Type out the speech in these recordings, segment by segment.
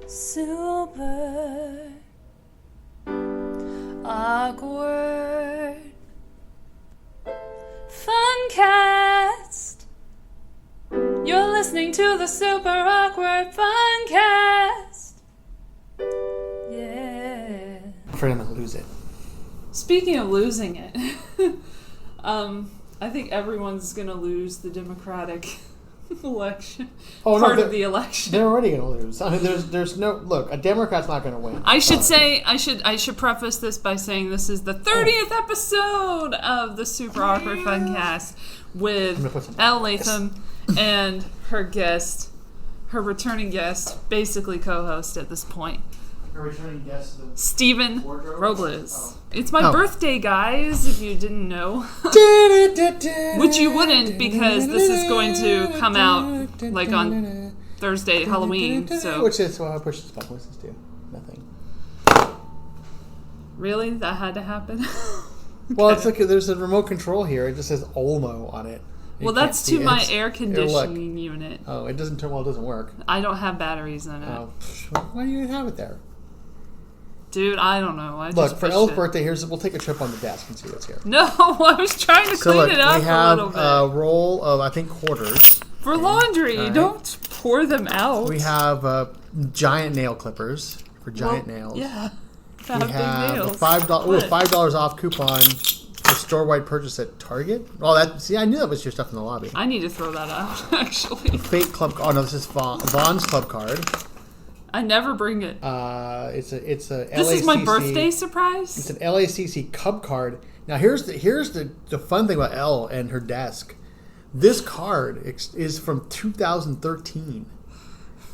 Super awkward Funcast. You're listening to the Super Awkward Funcast. Yeah. I'm afraid I'm gonna lose it. Speaking of losing it, I think everyone's gonna lose the Democratic election. Part of the election. They're already gonna lose. I mean, there's no look. A Democrat's not gonna win. I should preface this by saying this is the 30th episode of the Super Awkward Funcast with Elle Latham and her guest, her returning guest, basically co-host at this point. Her returning guest, Steven Robles. Oh. It's my birthday, guys, if you didn't know. Which you wouldn't, because this is going to come out like on Thursday, Halloween. So. Which is why I push this button. What's this do? Nothing. Really? That had to happen? Okay. Well, it's like there's a remote control here. It just says Olmo on it. Well, that's to my air conditioning unit. Oh, it doesn't turn well. It doesn't work. I don't have batteries in it. Oh, why do you have it there? Dude, I don't know. Look, for Elle's birthday, we'll take a trip on the desk and see what's here. No, I was trying to clean it up a little bit. We have a roll of, I think, quarters. For laundry. Right. Don't pour them out. We have giant nail clippers for giant nails. Yeah. We have a $5 off coupon for store-wide purchase at Target. Oh, I knew that was your stuff in the lobby. I need to throw that out, actually. Fake club. Oh no, this is Vaughn's club card. I never bring it. It's a LACC. This is my birthday surprise? It's an LACC Cub card. Now here's the fun thing about Elle and her desk. This card is from 2013.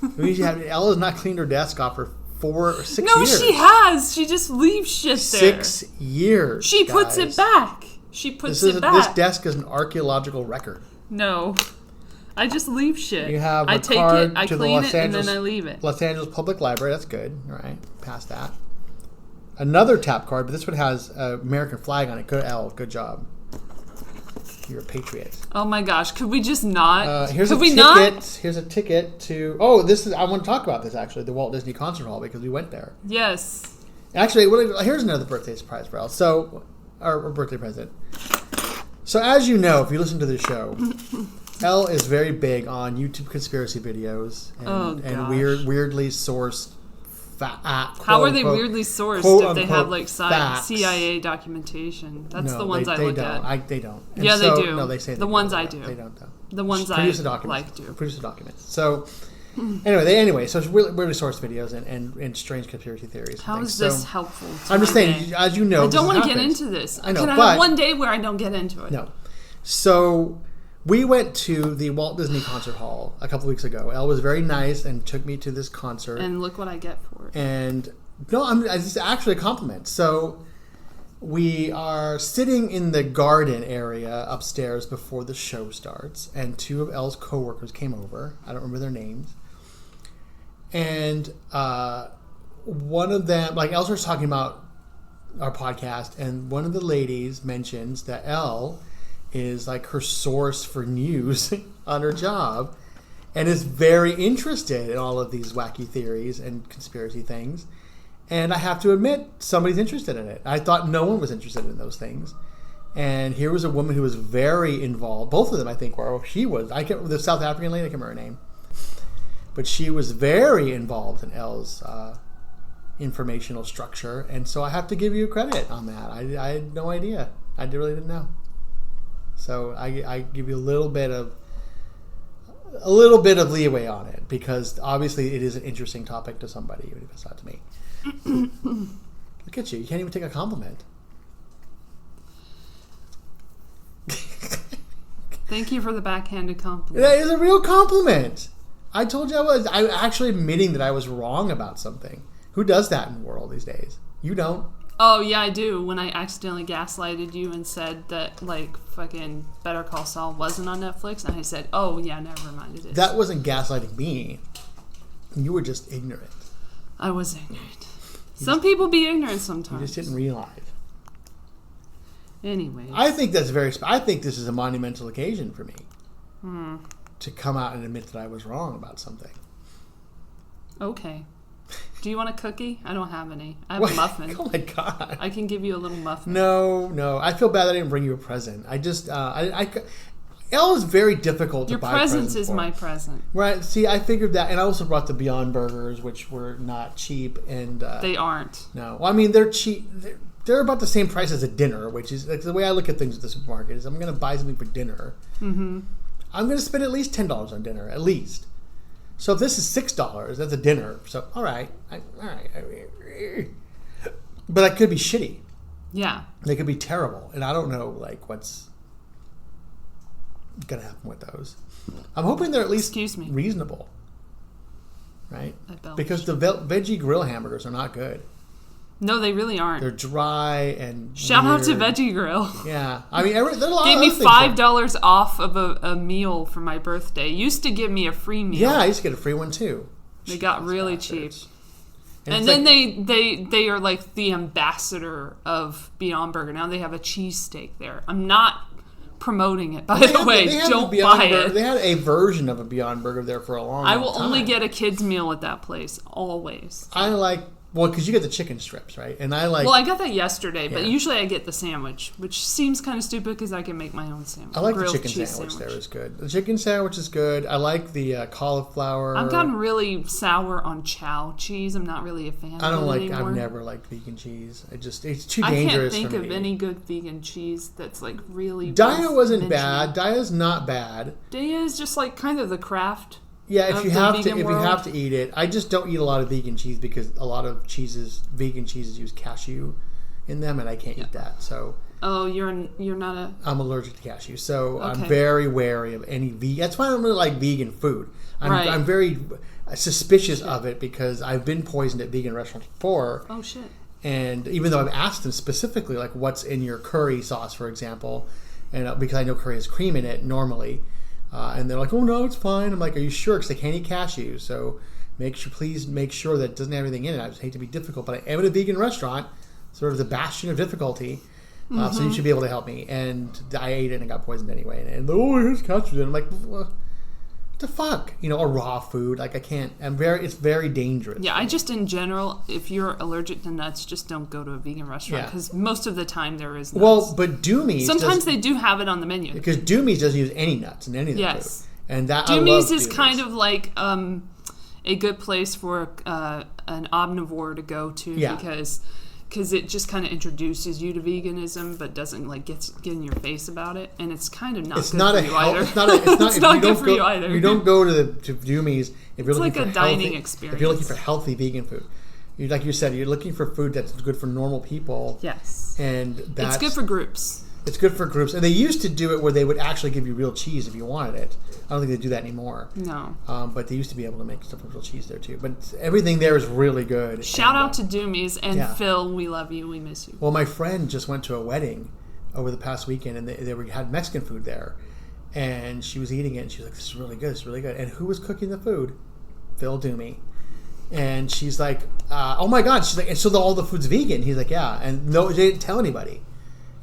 It means Elle has not cleaned her desk off for 4 or 6 years. No, she has. She just leaves shit there. 6 years. She puts it back. This desk is an archaeological record. No. I just leave shit. You have I take it, I clean it, and then I leave it. Los Angeles Public Library. That's good. All right. Past that. Another tap card, but this one has an American flag on it. Good, Elle. Good job. You're a patriot. Oh my gosh. Could we just not? Here's a ticket to... Oh, I want to talk about this, actually. The Walt Disney Concert Hall, because we went there. Yes. Actually, here's another birthday surprise for Elle. So, our birthday present. So, as you know, if you listen to the show... Elle is very big on YouTube conspiracy videos and weirdly sourced How are they weirdly sourced if they have like CIA documentation? That's the ones I look at. They don't. And they do. No, they say the ones I do. They don't though. The ones I like do. Produce the documents. So anyway, so it's weirdly sourced videos and strange conspiracy theories. How is this helpful? I'm just saying, as you know, I don't want to get into this. I know, Can I have one day where I don't get into it? No. So. We went to the Walt Disney Concert Hall a couple weeks ago. Elle was very nice and took me to this concert. And look what I get for it. And no, it's actually a compliment. So we are sitting in the garden area upstairs before the show starts, and 2 of Elle's coworkers came over. I don't remember their names. And one of them, like Elle was talking about our podcast, and one of the ladies mentions that Elle is like her source for news on her job and is very interested in all of these wacky theories and conspiracy things. And I have to admit, somebody's interested in it. I thought no one was interested in those things. And here was a woman who was very involved. Both of them, I think, were. She was. The South African lady, I can't remember her name. But she was very involved in Elle's informational structure. And so I have to give you credit on that. I had no idea. I really didn't know. So I give you a little bit of leeway on it, because obviously it is an interesting topic to somebody, even if it's not to me. Look at you. You can't even take a compliment. Thank you for the backhanded compliment. That is a real compliment. I told you I'm actually admitting that I was wrong about something. Who does that in the world these days? You don't. Oh, yeah, I do. When I accidentally gaslighted you and said that, like, fucking Better Call Saul wasn't on Netflix, and I said, oh, yeah, never mind, it is. That wasn't gaslighting me. You were just ignorant. I was ignorant. Some people be ignorant sometimes. You just didn't realize. Anyways. I think that's I think this is a monumental occasion for me. To come out and admit that I was wrong about something. Okay. Do you want a cookie? I don't have any. I have a muffin. Oh my god! I can give you a little muffin. No. I feel bad that I didn't bring you a present. I just, Elle is very difficult to buy presents for. Your present is my present. Right. See, I figured that, and I also brought the Beyond Burgers, which were not cheap, and they aren't. No, well, I mean they're cheap. They're about the same price as a dinner, which is like, the way I look at things at the supermarket. Is I'm going to buy something for dinner. Mm-hmm. I'm going to spend at least $10 on dinner, at least. So if this is $6, that's a dinner. So all right. But that could be shitty. Yeah. They could be terrible, and I don't know like what's gonna happen with those. I'm hoping they're at least reasonable, right? Because the veggie grill hamburgers are not good. No, they really aren't. They're dry and shout out to Veggie Grill. Yeah, I mean, there's a lot. Gave me $5 off of a meal for my birthday. Used to give me a free meal. Yeah, I used to get a free one too. They got really cheap. And then they are like the ambassador of Beyond Burger. Now they have a cheesesteak there. I'm not promoting it, by the way. Don't buy it. They had a version of a Beyond Burger there for a long time. I will only get a kid's meal at that place, always. I like... Well, because you get the chicken strips, right? And I like... Well, I got that yesterday, but usually I get the sandwich, which seems kind of stupid because I can make my own sandwich. I like the chicken sandwich there. It's good. The chicken sandwich is good. I like the cauliflower. I've gotten really sour on chow cheese. I'm not really a fan of it anymore. I've never liked vegan cheese. It's too dangerous for me. I can't think of any good vegan cheese that's like really... Daya wasn't bad. Daya's not bad. Daya is just like kind of the craft. Yeah, if you have to eat it, I just don't eat a lot of vegan cheese because a lot of vegan cheeses use cashew in them, and I can't eat that. So, you're not a. I'm allergic to cashew, so I'm very wary of any vegan. That's why I don't really like vegan food. I'm very suspicious of it because I've been poisoned at vegan restaurants before. Oh shit! And even though I've asked them specifically, like what's in your curry sauce, for example, and because I know curry has cream in it normally. And they're like, oh no, it's fine. I'm like, are you sure? Because they can't eat cashews. So please make sure that it doesn't have anything in it. I just hate to be difficult, but I am at a vegan restaurant, sort of the bastion of difficulty. So you should be able to help me. And I ate it and I got poisoned anyway. And here's cashews. And I'm like, what the fuck? A raw food. Like I can't. It's very dangerous. Yeah, I just in general, if you're allergic to nuts, just don't go to a vegan restaurant because most of the time there is nuts. Well, but Doomy's sometimes they do have it on the menu because Doomy's doesn't use any nuts in any of the food. And that Doomy's is kind of like a good place for an omnivore to go to because it just kind of introduces you to veganism, but doesn't like get in your face about it, and it's kind of not. It's good for you either. It's not good for you either. You don't go to Doomy's if you're looking for dining experience. If you're looking for healthy vegan food, like you said, you're looking for food that's good for normal people. Yes, and it's good for groups. It's good for groups, and they used to do it where they would actually give you real cheese if you wanted it. I don't think they do that anymore. No. But they used to be able to make stuff with real cheese there too. But everything there is really good. Shout out to Doomy's and Phil. We love you. We miss you. Well, my friend just went to a wedding over the past weekend, and they had Mexican food there, and she was eating it, and she was like, "This is really good. This is really good." And who was cooking the food? Phil Doomy. And she's like, "Oh my god!" She's like, "And so all the food's vegan?" He's like, "Yeah." And no, they didn't tell anybody.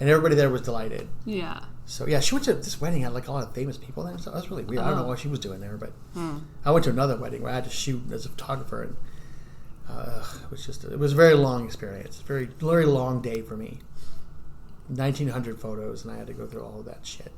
And everybody there was delighted. Yeah. So, she went to this wedding, had like a lot of famous people there. So that was really weird. I don't know what she was doing there, but I went to another wedding where I had to shoot as a photographer. And it was a very long experience. Very, very long day for me. 1,900 photos, and I had to go through all of that shit.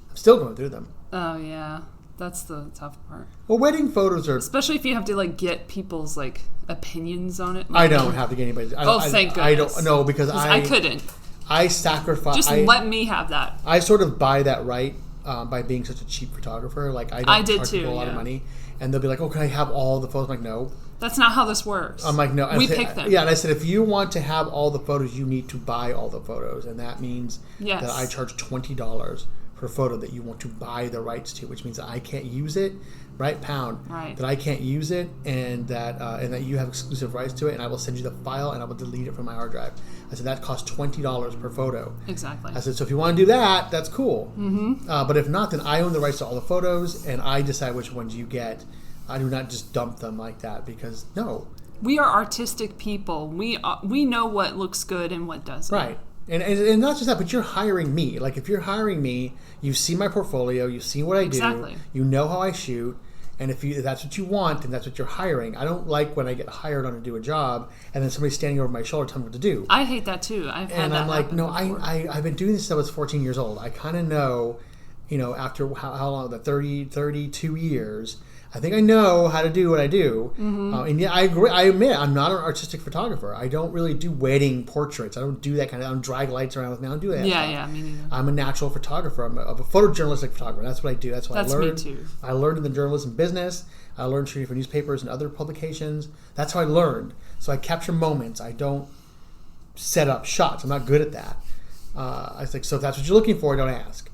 I'm still going through them. Oh, yeah. That's the tough part. Well, wedding photos are... Especially if you have to, like, get people's, like, opinions on it. I Like, don't have to get anybody... thank goodness. I don't... No, because I couldn't. I sacrifice... Just let me have that. I sort of buy that right by being such a cheap photographer. Like, I don't charge people a lot of money. And they'll be like, oh, can I have all the photos? I'm like, no. That's not how this works. I'm like, no. We pick them. Yeah, and I said, if you want to have all the photos, you need to buy all the photos. And that means that I charge $20 per photo that you want to buy the rights to, which means that I can't use it, right? That I can't use it, and that you have exclusive rights to it, and I will send you the file, and I will delete it from my hard drive. I said, that costs $20 per photo. Exactly. I said, so if you want to do that, that's cool. Mm-hmm. But if not, then I own the rights to all the photos, and I decide which ones you get. I do not just dump them like that, because, no. We are artistic people. We know what looks good and what doesn't. Right. And not just that, but you're hiring me. Like, if you're hiring me, you see my portfolio, you see what I do, you know how I shoot, And if that's what you want and that's what you're hiring, I don't like when I get hired on to do a job and then somebody's standing over my shoulder telling me what to do. I hate that too. I've had that. And I'm like, no, before. I've been doing this since I was 14 years old. I kind of know, after how long, the 32 years, I think I know how to do what I do. Mm-hmm. And yeah, I agree. I admit I'm not an artistic photographer. I don't really do wedding portraits. I don't do that kind of. I don't drag lights around with me. I don't do that. Yeah, me neither. I'm a natural photographer. I'm a photojournalistic photographer. That's what I do. That's what I learned. That's me too. I learned in the journalism business. I learned shooting for newspapers and other publications. That's how I learned. So I capture moments. I don't set up shots. I'm not good at that. I think so. If that's what you're looking for, don't ask.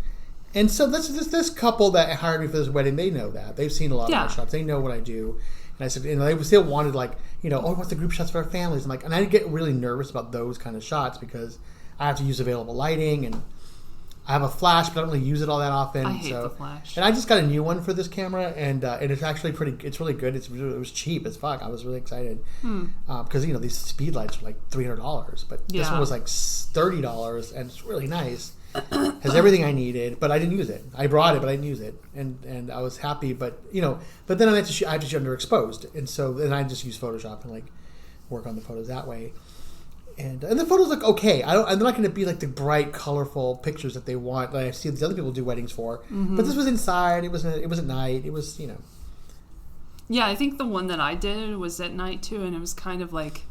And so this couple that hired me for this wedding, they know that. They've seen a lot of my shots. They know what I do. And I said, they still wanted what's the group shots for our families? I'm like, and I get really nervous about those kind of shots because I have to use available lighting and I have a flash, but I don't really use it all that often. I hate the flash. And I just got a new one for this camera, and it's actually it's really good. It was cheap as fuck. I was really excited because these speed lights are like $300, but this one was like $30, and it's really nice. Has everything I needed, but I didn't use it. I brought it, but I didn't use it, and I was happy. But but then I had to shoot underexposed, and so then I just use Photoshop and work on the photos that way. And the photos look okay. I'm not going to be like the bright, colorful pictures that they want that I see these other people do weddings for. Mm-hmm. But this was inside. It was at night. It was Yeah, I think the one that I did was at night too, and it was kind of like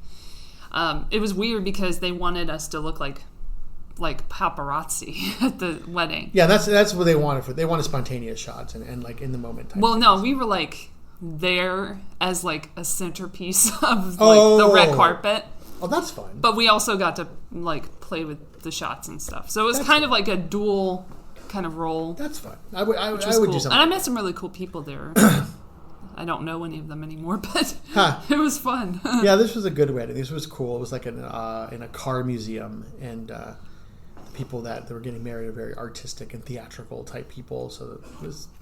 it was weird because they wanted us to look like paparazzi at the wedding. Yeah, that's what they wanted they wanted spontaneous shots and like in the moment type Well, no, we were there as a centerpiece of the red carpet. Oh, that's fun. But we also got to play with the shots and stuff. So it was kind of like a dual kind of role. That's fun. I would cool. do something. And I met some really cool people there. I don't know any of them anymore, but it was fun. Yeah, this was a good wedding. This was cool. It was like in a car museum, and the people that were getting married are very artistic and theatrical type people. So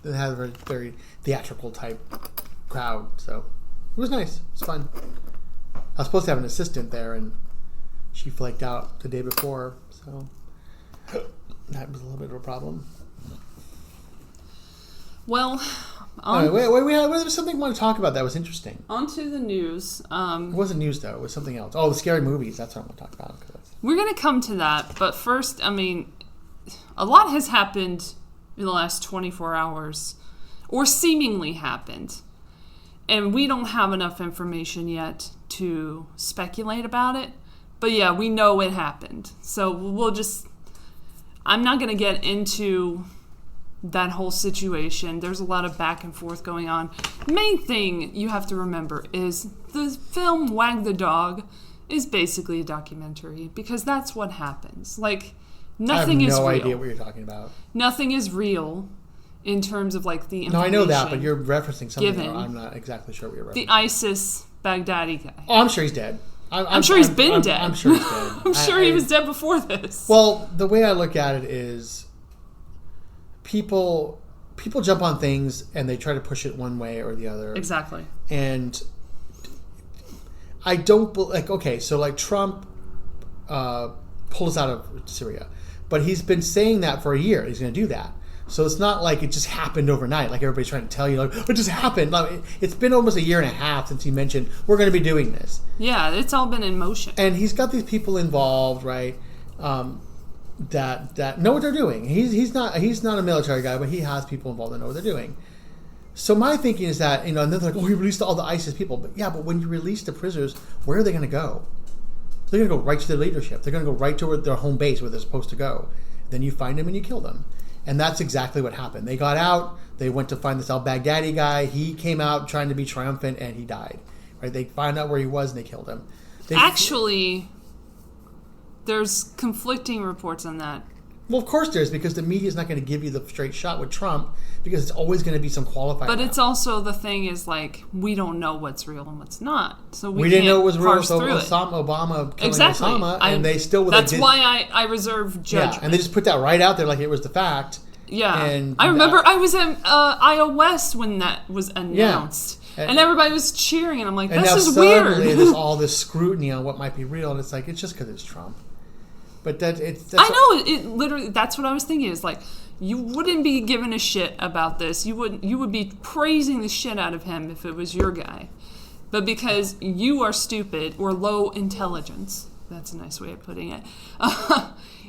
it had a very, very theatrical type crowd. So it was nice. It was fun. I was supposed to have an assistant there, and she flaked out the day before, so that was a little bit of a problem. Well, wait, there was something I want to talk about that was interesting. On to the news. It wasn't news, though. It was something else. Oh, the scary movies. That's what I want to talk about. We're going to come to that, but first, a lot has happened in the last 24 hours, or seemingly happened, and we don't have enough information yet to speculate about it, but yeah, we know it happened. So I'm not going to get into that whole situation. There's a lot of back and forth going on. Main thing you have to remember is the film Wag the Dog is basically a documentary because that's what happens. Nothing is real. I have no idea what you're talking about. Nothing is real in terms of the information. No, I know that, but you're referencing something that I'm not exactly sure what you're referencing. The ISIS Baghdadi guy. Oh, I'm sure he's dead. I'm sure he's been dead. I'm sure he's dead. I'm sure he was dead before this. Well, the way I look at it is people jump on things and they try to push it one way or the other. Exactly. And I don't Trump pulled us out of Syria, but he's been saying that for a year. He's going to do that. So it's not like it just happened overnight, like everybody's trying to tell you, it just happened. It's been almost a year and a half since he mentioned we're going to be doing this. Yeah, it's all been in motion. And he's got these people involved, right? That know what they're doing. He's not a military guy, but he has people involved that know what they're doing. So my thinking is that and they're like, he released all the ISIS people, but when you release the prisoners, where are they going to go? They're going to go right to their leadership. They're going to go right to their home base where they're supposed to go. Then you find them and you kill them. And that's exactly what happened. They got out. They went to find this al-Baghdadi guy. He came out trying to be triumphant, and he died. Right? They found out where he was, and they killed him. Actually, there's conflicting reports on that. Well, of course there's, because the media is not going to give you the straight shot with Trump, because it's always going to be some qualifier. But it's also the thing is we don't know what's real and what's not. So we didn't know it was real. So Obama killing Osama, and they still. That's why I reserve judgment. Yeah, and they just put that right out there like it was the fact. Yeah, and I remember I was in Iowa West when that was announced, and everybody was cheering, and I'm like, "This is weird." And there's all this scrutiny on what might be real, and it's like it's just because it's Trump. But I know it literally. That's what I was thinking. Is you wouldn't be giving a shit about this. You would be praising the shit out of him if it was your guy. But because you are stupid or low intelligence, that's a nice way of putting it,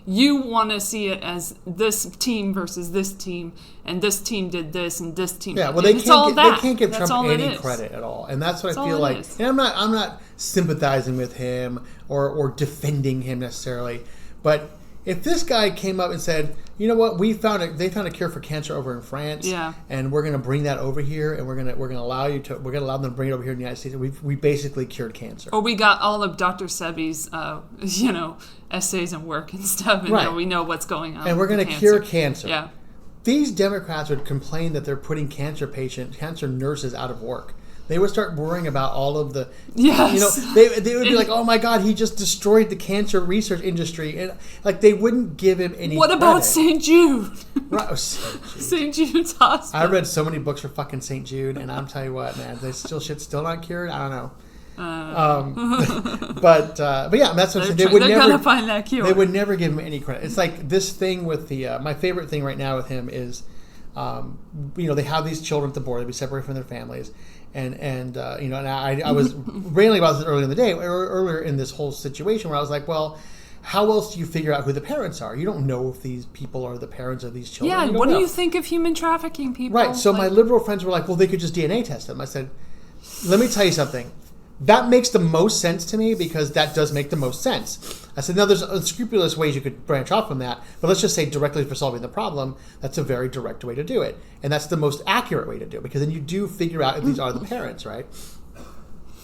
you want to see it as this team versus this team, and this team did this, and this team did well, they can't give Trump any credit at all. And that's what I feel like. And I'm not sympathizing with him or defending him necessarily. But if this guy came up and said, you know what, they found a cure for cancer over in France, and we're going to bring that over here, and we're going to allow them to bring it over here in the United States. We basically cured cancer. Or we got all of Dr. Sebi's, essays and work and stuff, and now we know what's going on. And we're going to cure cancer. Yeah. These Democrats would complain that they're putting cancer nurses out of work. They would start worrying about all of the, they would be like, oh my God, he just destroyed the cancer research industry. And like, they wouldn't give him any What credit. about St. Jude? Right, St. Jude's hospital. I read so many books for fucking St. Jude, and I'm telling you what, man, shit's still not cured. I don't know. But yeah, that's what I'm saying. They're gonna find that cure. They would never give him any credit. It's like this thing with the, my favorite thing right now with him is, they have these children at the border, they be separated from their families. And I was railing about this earlier in the day, earlier in this whole situation where I was like, well, how else do you figure out who the parents are? You don't know if these people are the parents of these children. Yeah, what do you think of human trafficking people? Right, so my liberal friends were like, well, they could just DNA test them. I said, let me tell you something. That makes the most sense to me because that does make the most sense. I said, now there's unscrupulous ways you could branch off from that, but let's just say directly for solving the problem, that's a very direct way to do it. And that's the most accurate way to do it because then you do figure out if these are the parents, right?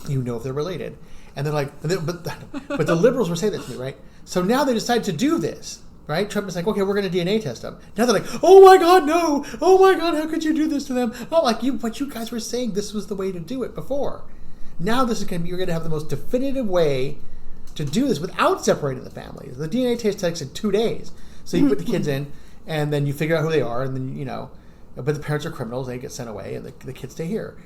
You know if they're related. And they're like, but the liberals were saying that to me, right? So now they decide to do this, right? Trump is like, okay, we're going to DNA test them. Now they're like, oh my God, no. Oh my God, how could you do this to them? Oh, but you guys were saying this was the way to do it before. Now this is going to be, you're going to have the most definitive way to do this without separating the families. The DNA test takes 2 days. So you put the kids in, and then you figure out who they are, and then, but the parents are criminals, they get sent away, and the kids stay here.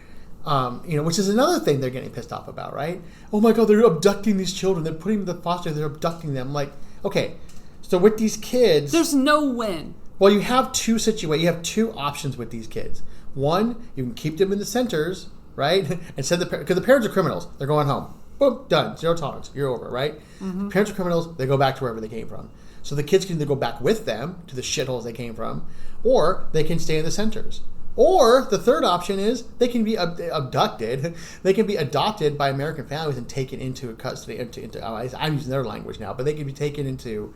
Which is another thing they're getting pissed off about, right? Oh my God, they're abducting these children. They're putting them in the foster, they're abducting them. Like, okay, so with these kids... There's no win. Well, you have two situations. You have two options with these kids. One, you can keep them in the centers, right? And send because the parents are criminals. They're going home. Boom, done. Zero tolerance. You're over, right? Mm-hmm. Parents are criminals. They go back to wherever they came from. So the kids can either go back with them to the shitholes they came from, or they can stay in the centers. Or the third option is they can be abducted. They can be adopted by American families and taken into custody. I'm using their language now, but they can be taken into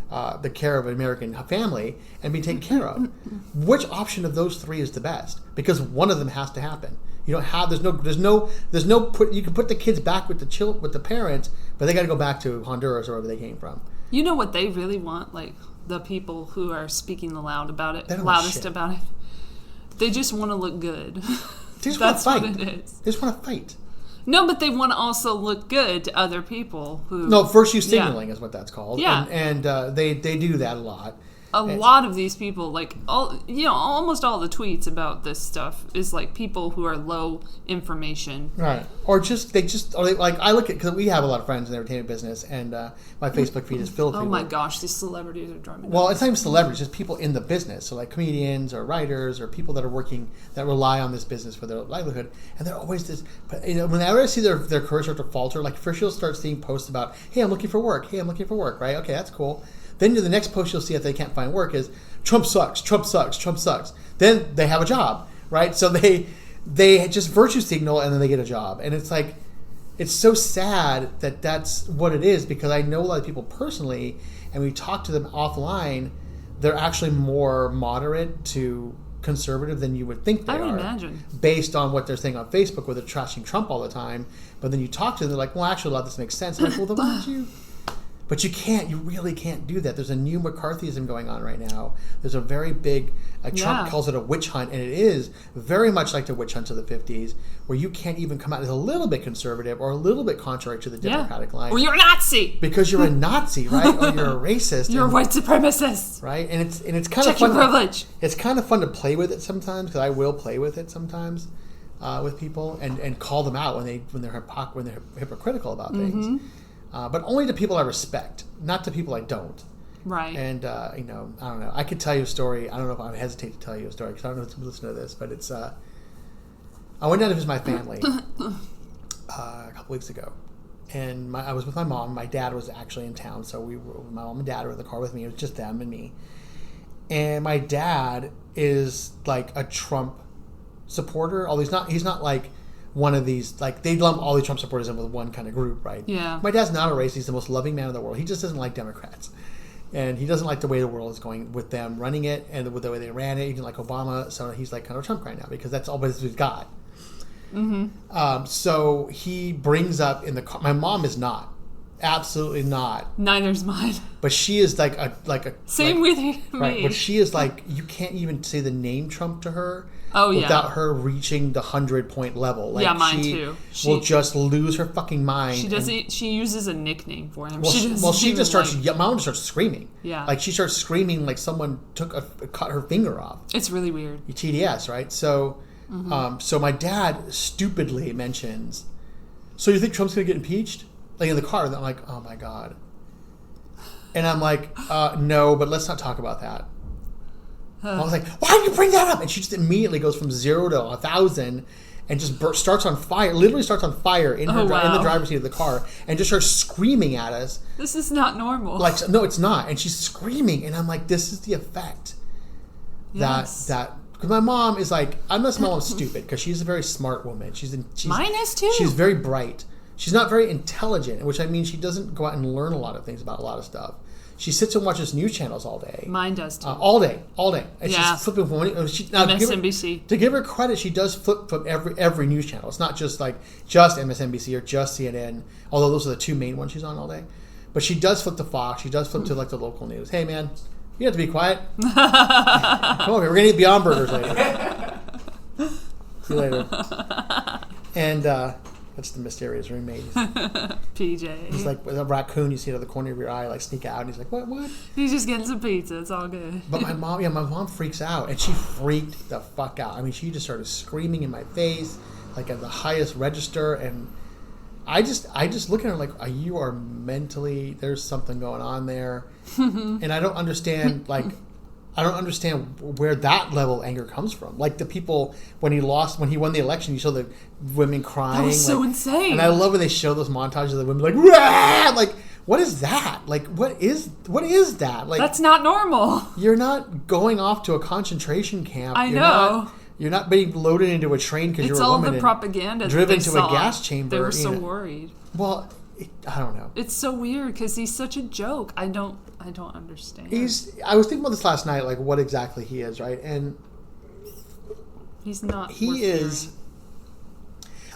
the care of an American family and be taken care of. Which option of those three is the best? Because one of them has to happen. You don't have. There's no. You can put the kids back with the parents, but they got to go back to Honduras or wherever they came from. You know what they really want? Like the people who are speaking loudest about it. They just want to look good. They just want to fight. What it is. They just want to fight. No, but they want to also look good to other people who. No, virtue signaling is what that's called. Yeah, and they do that a lot. A lot of these people, like almost all the tweets about this stuff is like people who are low information, right? Or I look at because we have a lot of friends in the entertainment business, and my Facebook feed is filled with people. Oh my gosh, these celebrities are driving me nuts. Well, it's not even celebrities, just people in the business. So like comedians or writers or people that are working that rely on this business for their livelihood, and they're always this. But whenever I see their career start to falter, like first you'll start seeing posts about, "Hey, I'm looking for work. Hey, I'm looking for work." Right? Okay, that's cool. Then the next post you'll see if they can't find work is Trump sucks, Trump sucks, Trump sucks. Then they have a job, right? So they just virtue signal and then they get a job. And it's like, it's so sad that that's what it is because I know a lot of people personally and we talk to them offline, they're actually more moderate to conservative than you would think they are. I would imagine. Based on what they're saying on Facebook where they're trashing Trump all the time. But then you talk to them, they're like, well, actually a lot of this makes sense. I'm like, well, then why don't you... But you really can't do that. There's a new McCarthyism going on right now. There's a very big, Trump calls it a witch hunt, and it is very much like the witch hunts of the 50s, where you can't even come out as a little bit conservative or a little bit contrary to the Democratic line. Or you're a Nazi! Because you're a Nazi, right? Or you're a racist. You're a white supremacist. Right? And it's kind of Check fun. your privilege. It's kind of fun to play with it sometimes, because I will play with it sometimes with people and call them out when they're hypocritical about things. But only to people I respect, not to people I don't. Right. And, I don't know. I could tell you a story. I don't know if I hesitate to tell you a story because I don't know if you listen to this, but it's, I went down to visit my family a couple weeks ago. And I was with my mom. My dad was actually in town, so my mom and dad were in the car with me. It was just them and me. And my dad is like a Trump supporter. Although he's not like one of these, like, they lump all the Trump supporters in with one kind of group, right? Yeah. My dad's not a racist. He's the most loving man in the world. He just doesn't like Democrats. And he doesn't like the way the world is going with them running it and with the way they ran it. He didn't like Obama, so he's like kind of a Trump right now because that's all he's got. Mm-hmm. So he brings up in the car. My mom is not. Absolutely not. Neither's mine. But she is like a same with me. Right, but she is like, you can't even say the name Trump to her. Oh yeah. Without her reaching the 100-point level. Like, yeah, mine too. She will just lose her fucking mind. She doesn't. She uses a nickname for him. Well, she just starts. My mom just starts screaming. Yeah. Like she starts screaming like someone cut her finger off. It's really weird. TDS, right? So, so my dad stupidly mentions, "So you think Trump's gonna get impeached?" Like in the car. And I'm like, "Oh my god." And I'm like, "No, but let's not talk about that." I was like, why did you bring that up? And she just immediately goes from 0 to 1,000 and just starts on fire, literally starts on fire in the driver's seat of the car and just starts screaming at us. This is not normal. Like, no, it's not. And she's screaming. And I'm like, this is the effect yes. that because my mom is like, I'm not my mom's stupid because she's a very smart woman. Mine is too. She's very bright. She's not very intelligent, which I mean she doesn't go out and learn a lot of things about a lot of stuff. She sits and watches news channels all day. Mine does too. All day. And yeah. she's flipping from MSNBC. To give her credit, she does flip from every news channel. It's not just like just MSNBC or just CNN, although those are the two main ones she's on all day. But she does flip to Fox. She does flip to like the local news. Hey man, you have to be quiet. Come over here. We're gonna eat Beyond Burgers later. See you later. And that's the mysterious roommate. PJ. He's like with a raccoon you see out of the corner of your eye, like sneak out, and he's like, what? He's just getting some pizza. It's all good. But my mom freaks out, and she freaked the fuck out. I mean, she just started screaming in my face, like at the highest register, and I just look at her like, you are mentally, there's something going on there, and I don't understand, where that level of anger comes from. Like the people when he won the election, you saw the women crying. That was so insane. And I love when they show those montages of the women like, Rah! Like, what is that? Like, what is that? Like, that's not normal. You're not going off to a concentration camp. I know. You're not being loaded into a train because you're a woman. It's all the propaganda. Driven to a gas chamber. They were so worried. Well, I don't know. It's so weird because he's such a joke. I don't understand. I was thinking about this last night, like what exactly he is, right? And he's not. He is.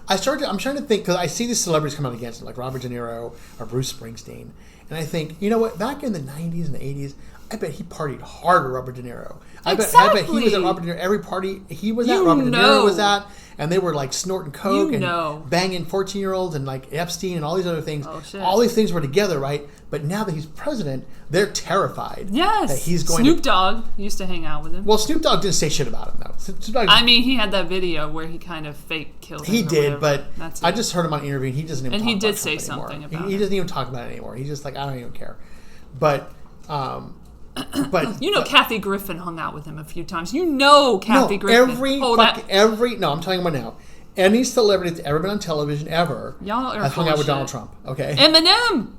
I'm trying to think because I see these celebrities come out against him, like Robert De Niro or Bruce Springsteen, and I think, you know what? Back in the '90s and the '80s, I bet he partied hard with Robert De Niro. I bet he was at Robert De Niro every party he was at. Robert De Niro was at, and they were like snorting coke and banging 14-year-olds and like Epstein and all these other things. Oh, shit. All these things were together, right? But now that he's president, they're terrified. Yes, that he's going. Snoop Dogg used to hang out with him. Well, Snoop Dogg didn't say shit about him though. I mean, he had that video where he kind of fake killed him. He did, but I just heard him on an interview. And he doesn't even. And talk he did about say Trump something anymore. about He it. doesn't even talk about it anymore. He's just like, I don't even care. But Kathy Griffin hung out with him a few times. Kathy Griffin. I'm talking about now. Any celebrity that's ever been on television ever has hung out with Donald Trump. Okay. Eminem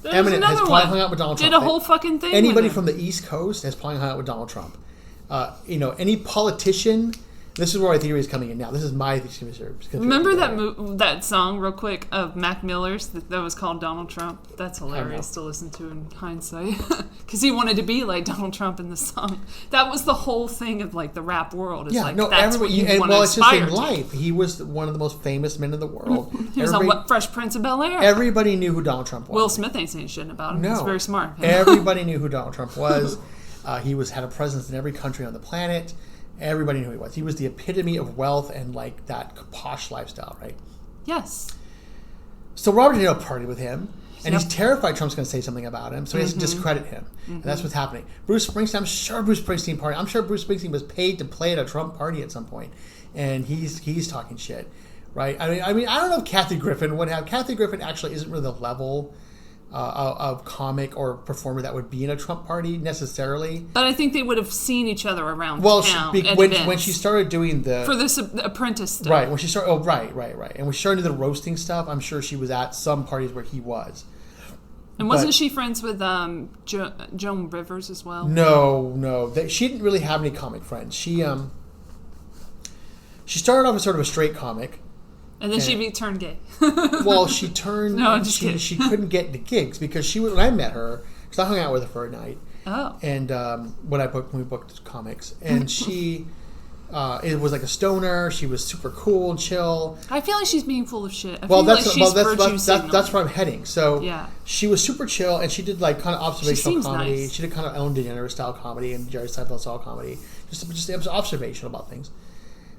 has probably hung out with Donald Trump. Did a whole fucking thing. Anybody from the East Coast has probably hung out with Donald Trump. Any politician. This is where my theory is coming in now. This is my theory. Remember that song, real quick, of Mac Miller's that was called Donald Trump? That's hilarious to listen to in hindsight. Because he wanted to be like Donald Trump in the song. That was the whole thing of like the rap world. That's what you want to aspire to. Life. He was one of the most famous men in the world. He was on Fresh Prince of Bel-Air. Everybody knew who Donald Trump was. Will Smith ain't saying shit about him. No. He's very smart. Everybody knew who Donald Trump was. He had a presence in every country on the planet. Everybody knew who he was. He was the epitome of wealth and like that posh lifestyle, right? Yes. So Robert De Niro partied with him, and he's terrified Trump's going to say something about him, so he has to discredit him. And that's what's happening. Bruce Springsteen, I'm sure Bruce Springsteen was paid to play at a Trump party at some point, and he's talking shit, right? I mean, I don't know if Kathy Griffin would have. Kathy Griffin actually isn't really the level a comic or performer that would be in a Trump party necessarily. But I think they would have seen each other around town when she started doing for this apprentice stuff. Right, when she started... Oh, right. And when she started doing the roasting stuff, I'm sure she was at some parties where he was. And wasn't she friends with Joan Rivers as well? No. She didn't really have any comic friends. She started off as sort of a straight comic. And then she turned gay. Well, she turned... No, I'm just kidding. She couldn't get the gigs because when I met her, because I hung out with her for a night. Oh. And when we booked comics. And she... it was like a stoner. She was super cool and chill. I feel like she's being full of shit. That's where I'm heading. So yeah. She was super chill, and she did like kind of observational comedy. Nice. She did kind of Ellen DeGeneres style comedy and Jerry Seinfeld style comedy. Just it was observational about things.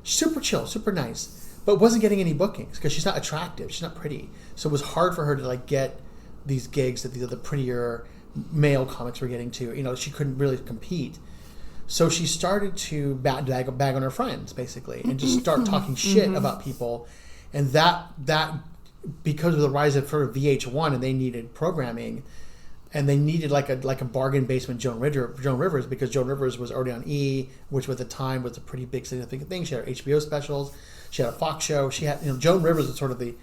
Super chill, super nice, but wasn't getting any bookings because she's not attractive. She's not pretty, so it was hard for her to like get these gigs that these other prettier male comics were getting to. She couldn't really compete. So she started to bag on her friends, basically, and just start talking shit about people. And that because of the rise of sort of VH1, and they needed programming, and they needed like a bargain basement Joan Rivers, because Joan Rivers was already on E, which at the time was a pretty big significant thing. She had her HBO specials, she had a Fox show, she had Joan Rivers was sort of the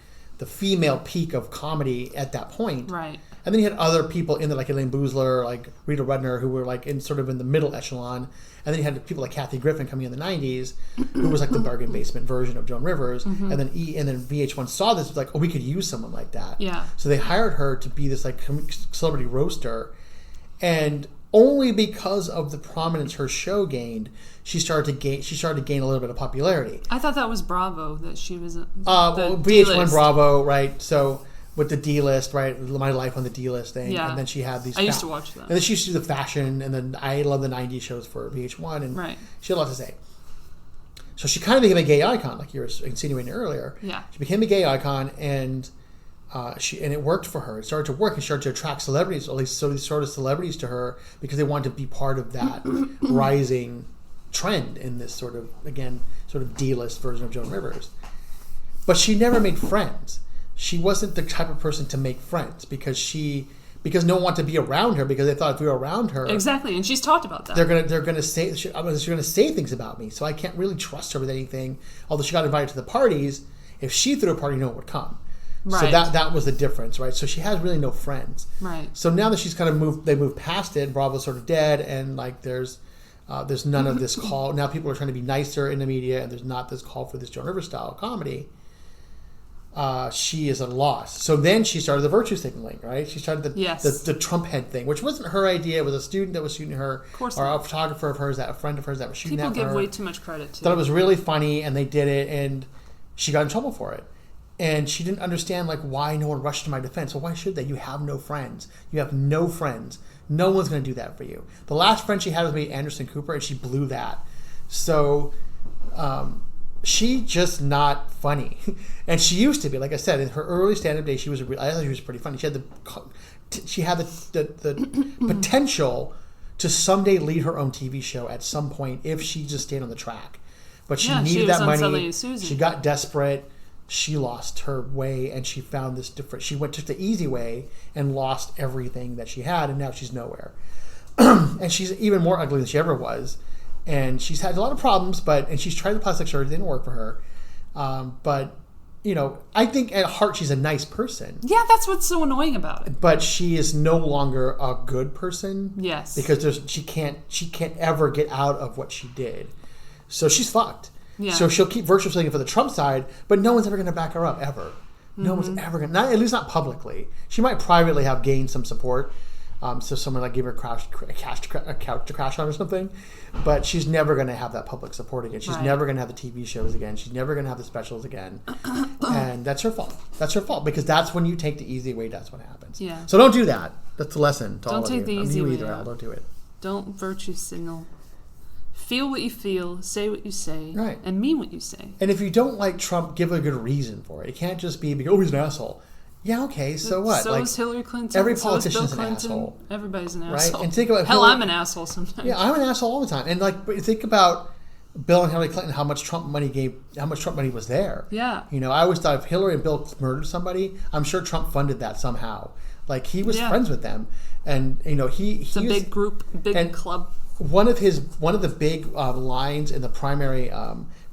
female peak of comedy at that point. Right. And then you had other people in there, like Elaine Boozler, like Rita Rudner, who were like in the middle echelon. And then you had people like Kathy Griffin coming in the 90s, who was like the bargain basement version of Joan Rivers. And then VH1 saw this, was like, oh, we could use someone like that. Yeah. So they hired her to be this like celebrity roaster, and only because of the prominence her show gained, she started to gain a little bit of popularity. I thought that was Bravo that she was VH1 D-list. Bravo, right? So with the D-list, right? My Life on the D-list thing. Yeah. And then she had these... I used to watch that. And then she used to do the fashion, and then I love the 90s shows for VH1, and she had a lot to say. So she kind of became a gay icon, like you were insinuating earlier. Yeah. She became a gay icon, and it worked for her. It started to work and started to attract celebrities, at least so these sort of celebrities to her, because they wanted to be part of that rising trend in this sort of D-list version of Joan Rivers. But she never made friends. She wasn't the type of person to make friends because no one wanted to be around her, because they thought if we were around her, exactly, and she's talked about that. They're gonna say she's gonna say things about me, so I can't really trust her with anything. Although she got invited to the parties, if she threw a party, no one would come. Right. So that was the difference, right? So she has really no friends. Right. So now that she's kind of moved past it, Bravo's sort of dead, and like there's none of this call. Now people are trying to be nicer in the media, and there's not this call for this Joan Rivers style comedy. She is at a loss. So then she started the virtue signaling, right? She started the Trump head thing, which wasn't her idea. It was a student that was shooting her, or a photographer of hers, a friend of hers that was shooting People at her. give way too much credit to. Thought it was really funny, and they did it, and she got in trouble for it. And she didn't understand like why no one rushed to my defense. Well, why should they? You have no friends. You have no friends. No one's going to do that for you. The last friend she had was maybe Anderson Cooper, and she blew that. So she just not funny. And she used to be, like I said, in her early stand-up days, I thought she was pretty funny. She had the potential to someday lead her own TV show at some point if she just stayed on the track. But she needed that money. She got desperate. She lost her way, and she found this different... She took the easy way and lost everything that she had, and now she's nowhere. And she's even more ugly than she ever was. And she's had a lot of problems, and she's tried the plastic surgery. It didn't work for her. But, I think at heart she's a nice person. Yeah, that's what's so annoying about it. But she is no longer a good person. Yes. Because she can't ever get out of what she did. So she's fucked. Yeah. So she'll keep virtue signaling for the Trump side, but no one's ever going to back her up, ever. No one's ever going to, at least not publicly. She might privately have gained some support. So someone like give her a couch to crash on or something. But she's never going to have that public support again. She's never going to have the TV shows again. She's never going to have the specials again. And that's her fault. That's her fault, because that's when you take the easy way, that's what happens. Yeah. So don't do that. That's the lesson to all of you. Don't take the easy way. Al. Don't do it. Don't virtue signal. Feel what you feel, say what you say, and mean what you say. And if you don't like Trump, give a good reason for it. It can't just be because, he's an asshole. Yeah, okay, so what? So is Hillary Clinton. Every politician's an asshole. Everybody's an asshole. Right? And think about I'm an asshole sometimes. Yeah, I'm an asshole all the time. And but think about Bill and Hillary Clinton, how much Trump money was there. Yeah. You know, I always thought if Hillary and Bill murdered somebody, I'm sure Trump funded that somehow. Like, he was friends with them. And, you know, it's a big group, big club. One of the big lines in the primary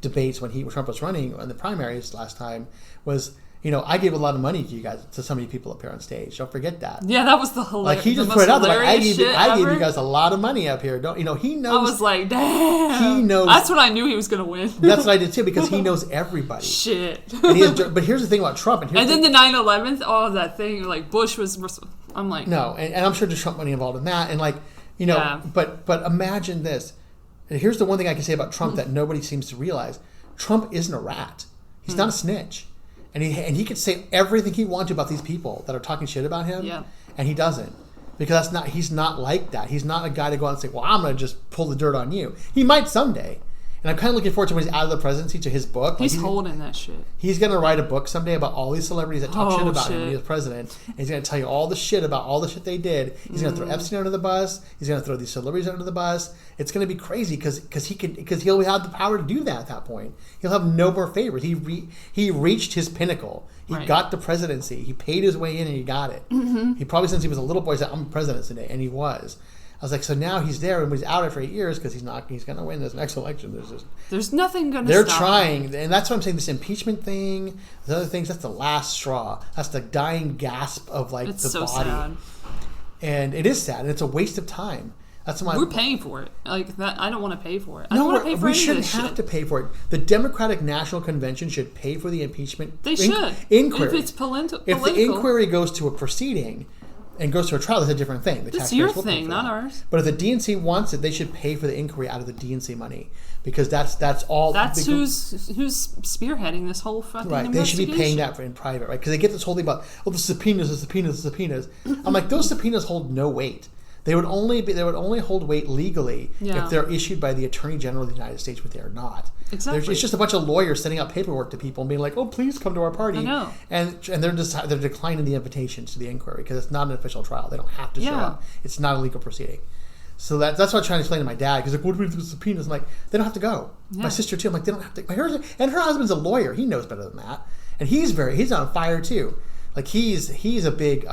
debates when Trump was running in the primaries last time was, you know, I gave a lot of money to you guys, to so many people up here on stage. Don't forget that. Yeah, that was the hilarious. Like, he just put it out there. Like, I gave you guys a lot of money up here. Don't you know? He knows. I was like, damn. He knows. That's when I knew he was going to win. That's what I did too, because he knows everybody. Shit. But here's the thing about Trump. And then the 9/11, all of that thing, like Bush was. I'm like, no, and I'm sure there's Trump money involved in that, and like, you know, but imagine this. And here's the one thing I can say about Trump that nobody seems to realize: Trump isn't a rat. He's not a snitch. And he could say everything he wanted about these people that are talking shit about him, and he doesn't, because he's not like that. He's not a guy to go out and say, "Well, I'm going to just pull the dirt on you." He might someday, and I'm kind of looking forward to when he's out of the presidency to his book. He's holding that shit. He's going to write a book someday about all these celebrities that talk shit about him when he was president. And he's going to tell you all the shit about all the shit they did. He's going to throw Epstein under the bus. He's going to throw these celebrities under the bus. It's going to be crazy because he'll have the power to do that at that point. He'll have no more favors. He reached his pinnacle. He got the presidency. He paid his way in and he got it. Mm-hmm. He probably, since he was a little boy, said, "I'm president today," and he was. I was like, so now he's there, and he's out after 8 years because he's going to win this next election. There's nothing going to stop. They're trying, and that's what I'm saying. This impeachment thing, the other things, that's the last straw. That's the dying gasp of like it's the so body. Sad. And it is sad, and it's a waste of time. That's why we're paying for it. Like that, I don't want to pay for it. I don't want to pay for any of this shit. We shouldn't have to pay for it. The Democratic National Convention should pay for the impeachment. They should. Inquiry. If it's political. If the inquiry goes to a proceeding and goes to a trial, that's a different thing. It's your thing, not ours. But if the DNC wants it, they should pay for the inquiry out of the DNC money, because that's all. That's who's spearheading this whole fucking right. They should be paying that in private, right? Because they get this whole thing about the subpoenas. I'm like, those subpoenas hold no weight. They would only hold weight legally if they're issued by the Attorney General of the United States, which they are not. Exactly. It's just a bunch of lawyers sending out paperwork to people and being like, "Oh, please come to our party." I know. And they're declining the invitations to the inquiry because it's not an official trial. They don't have to show up. It's not a legal proceeding. So that's what I'm trying to explain to my dad, because like, what do we do with subpoenas? I'm like, they don't have to go. Yeah. My sister too. I'm like, they don't have to. Her husband's a lawyer. He knows better than that, and he's on fire too. Like he's a big.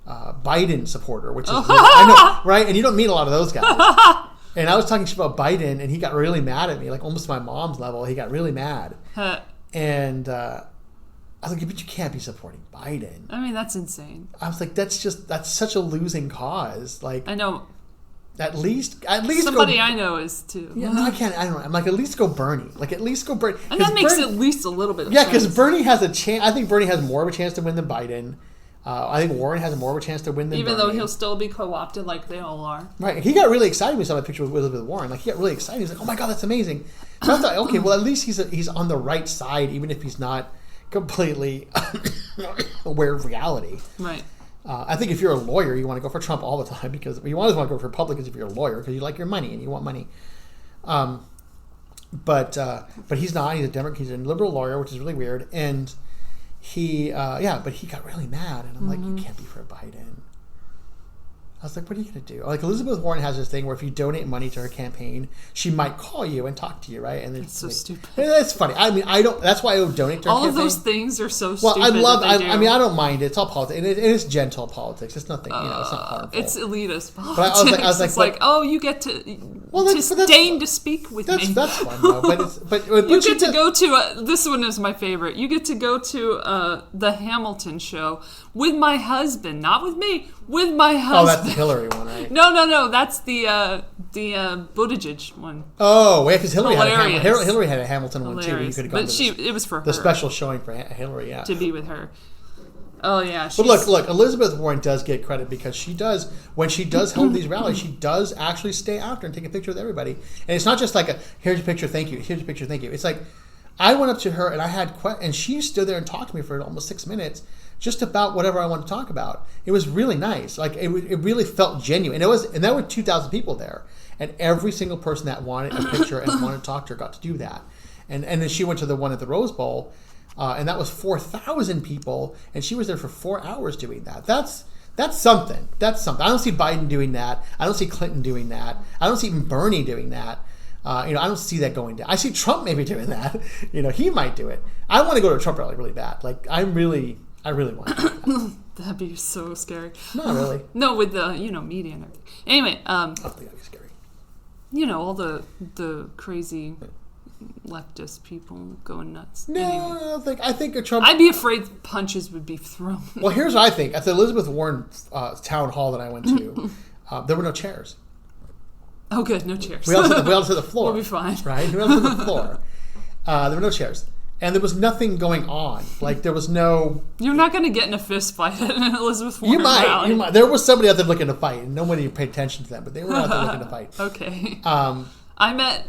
Biden supporter, which is I know, right? And you don't meet a lot of those guys. And I was talking shit about Biden, and he got really mad at me, like almost my mom's level. He got really mad, and I was like, "But you can't be supporting Biden." I mean, that's insane. I was like, "That's such a losing cause." Like, I know. At least somebody I know is too. Yeah, no, I can't. I don't know. I'm like, at least go Bernie. Like, at least go Bernie. And that makes at least a little bit of sense. Yeah, because Bernie has a chance. I think Bernie has more of a chance to win than Biden. I think Warren has more of a chance to win than Even Bernie. Though he'll still be co-opted like they all are. Right. He got really excited when he saw my picture with Elizabeth Warren. Like, he got really excited. He's like, "Oh my God, that's amazing." So I thought, okay, well, at least he's on the right side, even if he's not completely aware of reality. Right. I think if you're a lawyer, you want to go for Trump all the time, because you always want to go for Republicans if you're a lawyer, because you like your money and you want money. But he's not. He's a Democrat. He's a liberal lawyer, which is really weird. And but he got really mad, and I'm like, you can't be for Biden. I was like, what are you going to do? Like, Elizabeth Warren has this thing where if you donate money to her campaign, she might call you and talk to you, right? And it's so stupid. That's funny. I mean, I don't. That's why I don't donate to her campaign. All of those things are so well, stupid. I mean, I don't mind it. It's all politics, and it is gentle politics. It's nothing. It's not harmful. It's elitist politics. But I was like, oh, you get to deign to speak with me. That's fun though. But you get to go to this one is my favorite. You get to go to the Hamilton show with my husband, not with me. With my husband. Oh, that's the Hillary one, right? No. That's the Buttigieg one. Oh, yeah, because Hillary had a Hamilton one too. You could have gone it was for her. The special showing for Hillary, yeah. To be with her. Oh yeah. But look, Elizabeth Warren does get credit, because she does, when she does hold these rallies, she does actually stay after and take a picture with everybody. And it's not just like here's your picture, thank you. Here's your picture, thank you. It's like, I went up to her and I had and she stood there and talked to me for almost 6 minutes. Just about whatever I wanted to talk about. It was really nice. Like, it really felt genuine. And there were 2,000 people there, and every single person that wanted a picture and wanted to talk to her got to do that. And then she went to the one at the Rose Bowl, and that was 4,000 people, and she was there for 4 hours doing that. That's something. That's something. I don't see Biden doing that. I don't see Clinton doing that. I don't see even Bernie doing that. I don't see that going down. I see Trump maybe doing that. He might do it. I want to go to a Trump rally really bad. Like, I really want to. That'd be so scary. Not really. No, with the, media and everything. Anyway, I don't think that'd be scary. All the crazy leftist people going nuts. No, anyway. I think a Trump... I'd be afraid punches would be thrown. Well, here's what I think. At the Elizabeth Warren town hall that I went to, there were no chairs. Oh, good. No chairs. We all sit at the floor. We'll be fine. Right? We all sit at the floor. There were no chairs. And there was nothing going on. Like, there was no... You're not going to get in a fist fight at an Elizabeth Warren rally. You might. There was somebody out there looking to fight, and nobody paid attention to them, but they were out there looking to fight. Okay. I met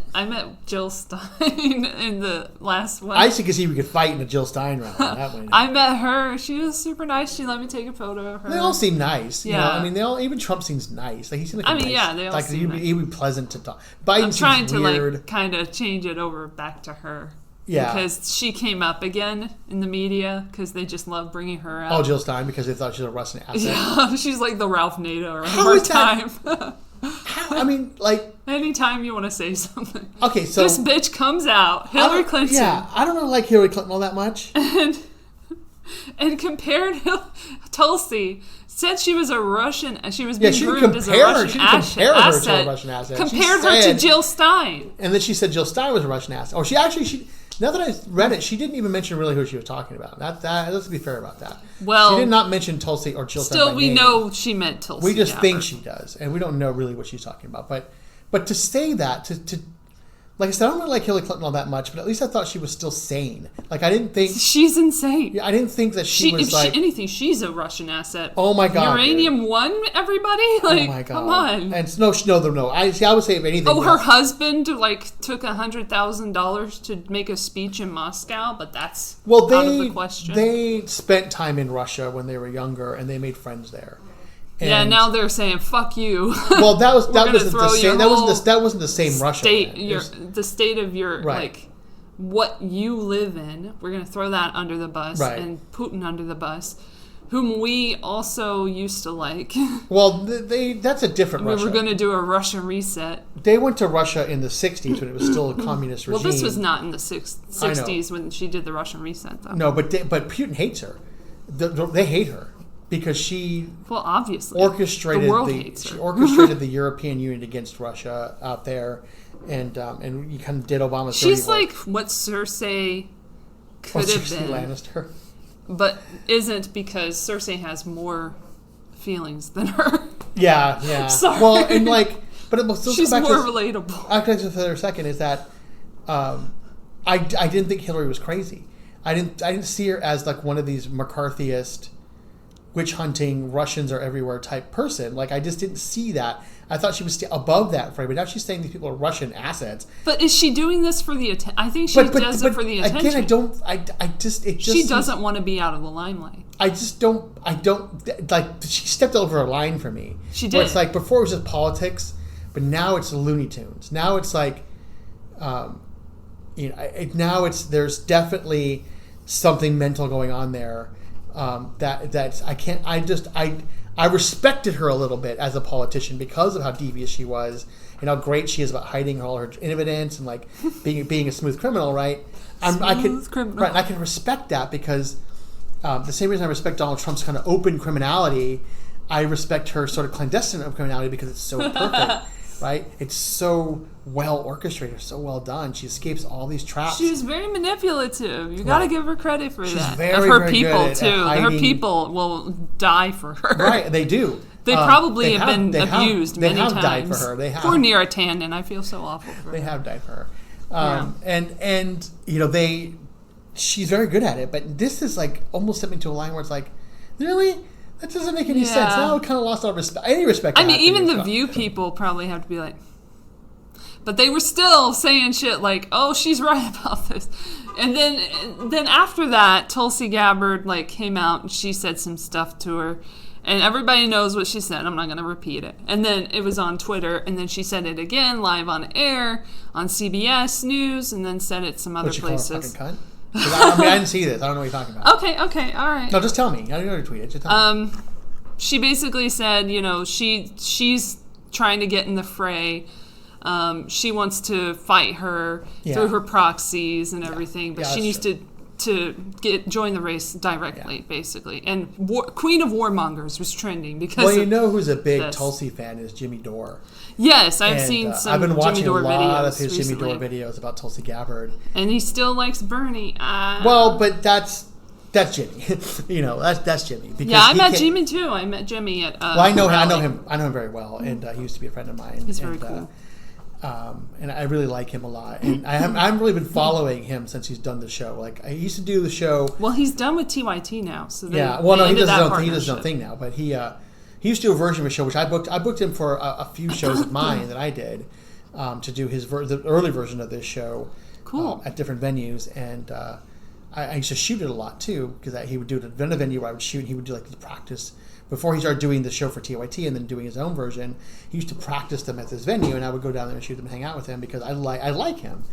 Jill Stein in the last one. I see because we could fight in a Jill Stein rally. That way. I met her. She was super nice. She let me take a photo of her. They all seem nice. Yeah. Even Trump seems nice. Like, he seems like nice, they all seem nice. He'd be pleasant to talk. Biden I'm trying seems weird. to kind of change it over back to her. Yeah. Because she came up again in the media because they just love bringing her up. Oh, Jill Stein, because they thought she was a Russian asset. Yeah, she's like the Ralph Nader of her time. Anytime you want to say something. Okay, so... This bitch comes out, Hillary Clinton. Yeah, I don't really like Hillary Clinton all that much. And compared Tulsi... Said she was a Russian... She was being groomed as a Russian asset. Compared her to Jill Stein. And then she said Jill Stein was a Russian asset. Oh, she now that I read it, she didn't even mention really who she was talking about. Let's be fair about that. Well, she did not mention Tulsi or Jill Stein. Still, we know she meant Tulsi. We just think she does, and we don't know really what she's talking about. But to say that, to like I said, I don't really like Hillary Clinton all that much, but at least I thought she was still sane. Like, I didn't think... She's insane. Yeah, I didn't think that she was like... anything, she's a Russian asset. Oh, my God. Uranium One, everybody? Like, oh, my God. Come on. And no. I would say if anything... Oh, her husband, took $100,000 to make a speech in Moscow, but that's out of the question. They spent time in Russia when they were younger, and they made friends there. And now they're saying "fuck you." Well, that wasn't the same Russia. The state of your what you live in. We're gonna throw that under the bus, and Putin under the bus, whom we also used to like. Well, that's a different Russia. We were gonna do a Russia reset. They went to Russia in the '60s when it was still a communist regime. Well, this was not in the '60s when she did the Russian reset, though. No, but Putin hates her. They hate her. Because she obviously orchestrated the world hates her. She orchestrated the European Union against Russia out there, and you kind of did Obama's. She's like what Cersei could have been, Lannister, but isn't, because Cersei has more feelings than her. Yeah. Sorry. Well, and but she's more relatable. I'll get to the second is that I didn't think Hillary was crazy. I didn't see her as like one of these McCarthyist, witch hunting, Russians are everywhere type person. Like, I just didn't see that. I thought she was above that frame, but now she's saying these people are Russian assets. But is she doing this for the attention? I think she does it for the attention. Again, she doesn't want to be out of the limelight. I don't, like, she stepped over a line for me. She did. Where it's like, before it was just politics, but now it's Looney Tunes. Now it's like, there's definitely something mental going on there. I respected her a little bit as a politician because of how devious she was and how great she is about hiding all her evidence and like being a smooth criminal, right? I can respect that because the same reason I respect Donald Trump's kind of open criminality, I respect her sort of clandestine criminality because it's so perfect. Right? It's so well orchestrated, so well done. She escapes all these traps. She's very manipulative. You got to give her credit for that. Very, of her very people good too. Her people will die for her. Right? They do. They probably have been abused many times. They have died for her. They have. Poor Neera Tanden. I feel so awful for her. They have died for her. And she's very good at it. But this is like almost something to a line where it's like, really? That doesn't make any sense. Now I kind of lost all any respect. I mean, even the View people probably have to be like... But they were still saying shit like, oh, she's right about this. And then after that, Tulsi Gabbard came out and she said some stuff to her. And everybody knows what she said. I'm not going to repeat it. And then it was on Twitter. And then she said it again live on air on CBS News. And then said it some other places. Call her a fucking cunt? I didn't see this. I don't know what you're talking about. Okay, all right. No, just tell me. I don't know how to tweet it. Just tell me. She basically said, she's trying to get in the fray She wants to fight her through her proxies and everything, but she needs to join the race directly, basically. And Queen of Warmongers was trending because. Well, you know who's a big Tulsi fan is Jimmy Dore. Yes, I've seen some. I've been watching Jimmy Dore a lot of his recently. Jimmy Dore videos about Tulsi Gabbard, and he still likes Bernie. Well, but that's Jimmy. That's Jimmy. Because I met Jimmy too. I met Jimmy at. Well, I know him very well, and he used to be a friend of mine. He's very cool. And I really like him a lot. And I haven't really been following him since he's done the show. Like, I used to do the show. Well, he's done with TYT now. So he does his own thing now. But he used to do a version of a show, which I booked. I booked him for a few shows of mine that I did to do the early version of this show. Cool. At different venues. And I used to shoot it a lot, too, because he would do it at a venue where I would shoot. He would do, like, the practice. Before he started doing the show for TYT and then doing his own version, he used to practice them at this venue, and I would go down there and shoot them and hang out with him because I like him.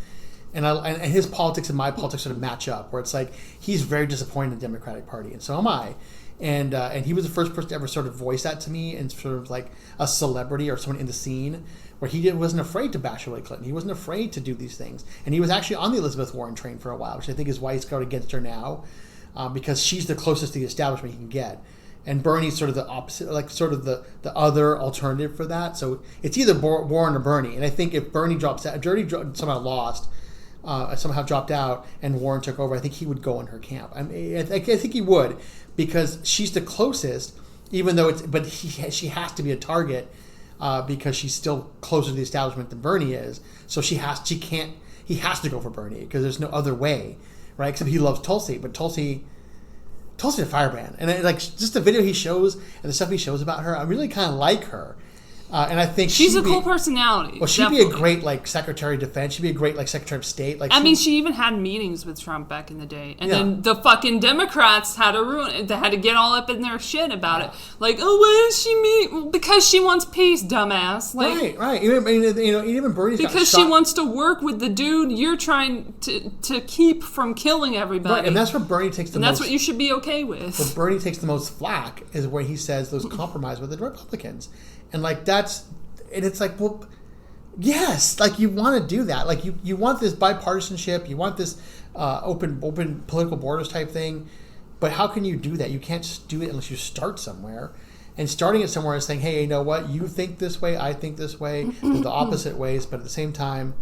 And his politics and my politics sort of match up, where it's like he's very disappointed in the Democratic Party, and so am I. And he was the first person to ever sort of voice that to me, and sort of like a celebrity or someone in the scene, where he wasn't afraid to bash Hillary Clinton. He wasn't afraid to do these things. And he was actually on the Elizabeth Warren train for a while, which I think is why he's going against her now, because she's the closest to the establishment he can get. And Bernie's sort of the opposite, like sort of the other alternative for that. So it's either Warren or Bernie. And I think if Bernie somehow lost, somehow dropped out, and Warren took over, I think he would go in her camp. I think he would, because she's the closest. Even though she has to be a target because she's still closer to the establishment than Bernie is. So he has to go for Bernie because there's no other way, right? Except he loves Tulsi, but Tulsi's a firebrand, and just the video he shows and the stuff he shows about her, I really kind of like her, and I think she's a cool personality. Well, she'd be a great Secretary of Defense. She'd be a great Secretary of State. She even had meetings with Trump back in the day, and then the fucking Democrats had to ruin it. They had to get all up in their shit about it. Like, oh, why does she meet? Well, because she wants peace, dumbass. Right. Even Bernie's because she wants to work with the dude you're trying to keep from killing everybody. Right, and that's where Bernie takes the most. That's what you should be okay with. Where Bernie takes the most flack is where he says those compromise with the Republicans. And it's like, well, yes, you want to do that. You want this bipartisanship, you want this open political borders type thing, but how can you do that? You can't just do it unless you start somewhere. And starting it somewhere is saying, hey, you know what? You think this way, I think this way. They're the opposite ways, but at the same time,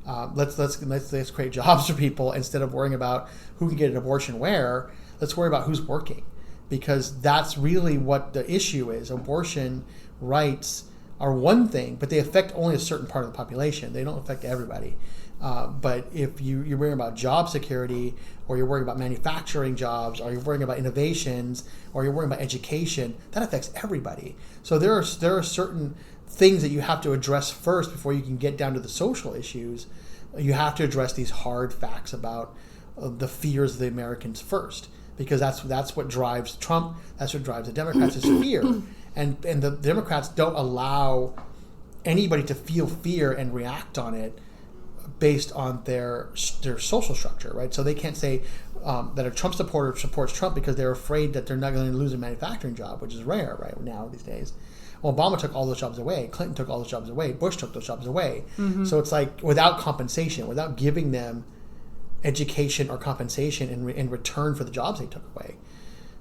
let's create jobs for people instead of worrying about who can get an abortion where. Let's worry about who's working, because that's really what the issue is. Abortion rights are one thing, but they affect only a certain part of the population. They don't affect everybody. But if you're worrying about job security, or you're worrying about manufacturing jobs, or you're worrying about innovations, or you're worrying about education, that affects everybody. So there are certain things that you have to address first before you can get down to the social issues. You have to address these hard facts about the fears of the Americans first, because that's what drives Trump. That's what drives the Democrats is fear. And the Democrats don't allow anybody to feel fear and react on it based on their social structure, right? So they can't say that a Trump supporter supports Trump because they're afraid that they're not going to lose a manufacturing job, which is rare right now these days. Well, Obama took all those jobs away. Clinton took all those jobs away. Bush took those jobs away. Mm-hmm. So it's like without compensation, without giving them education or compensation in return for the jobs they took away.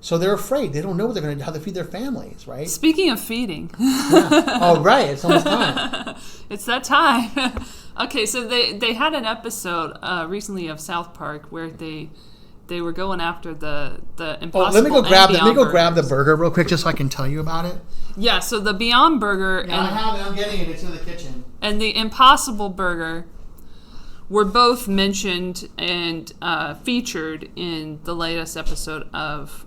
So they're afraid. They don't know how to feed their families, right? Speaking of feeding. Yeah. Oh, right. It's almost time. It's that time. Okay, so they had an episode recently of South Park where they were going after the Impossible. Let me go grab the burger real quick just so I can tell you about it. Yeah, so the Beyond Burger I have it. I'm getting it. It's in the kitchen. And the Impossible Burger were both mentioned and featured in the latest episode of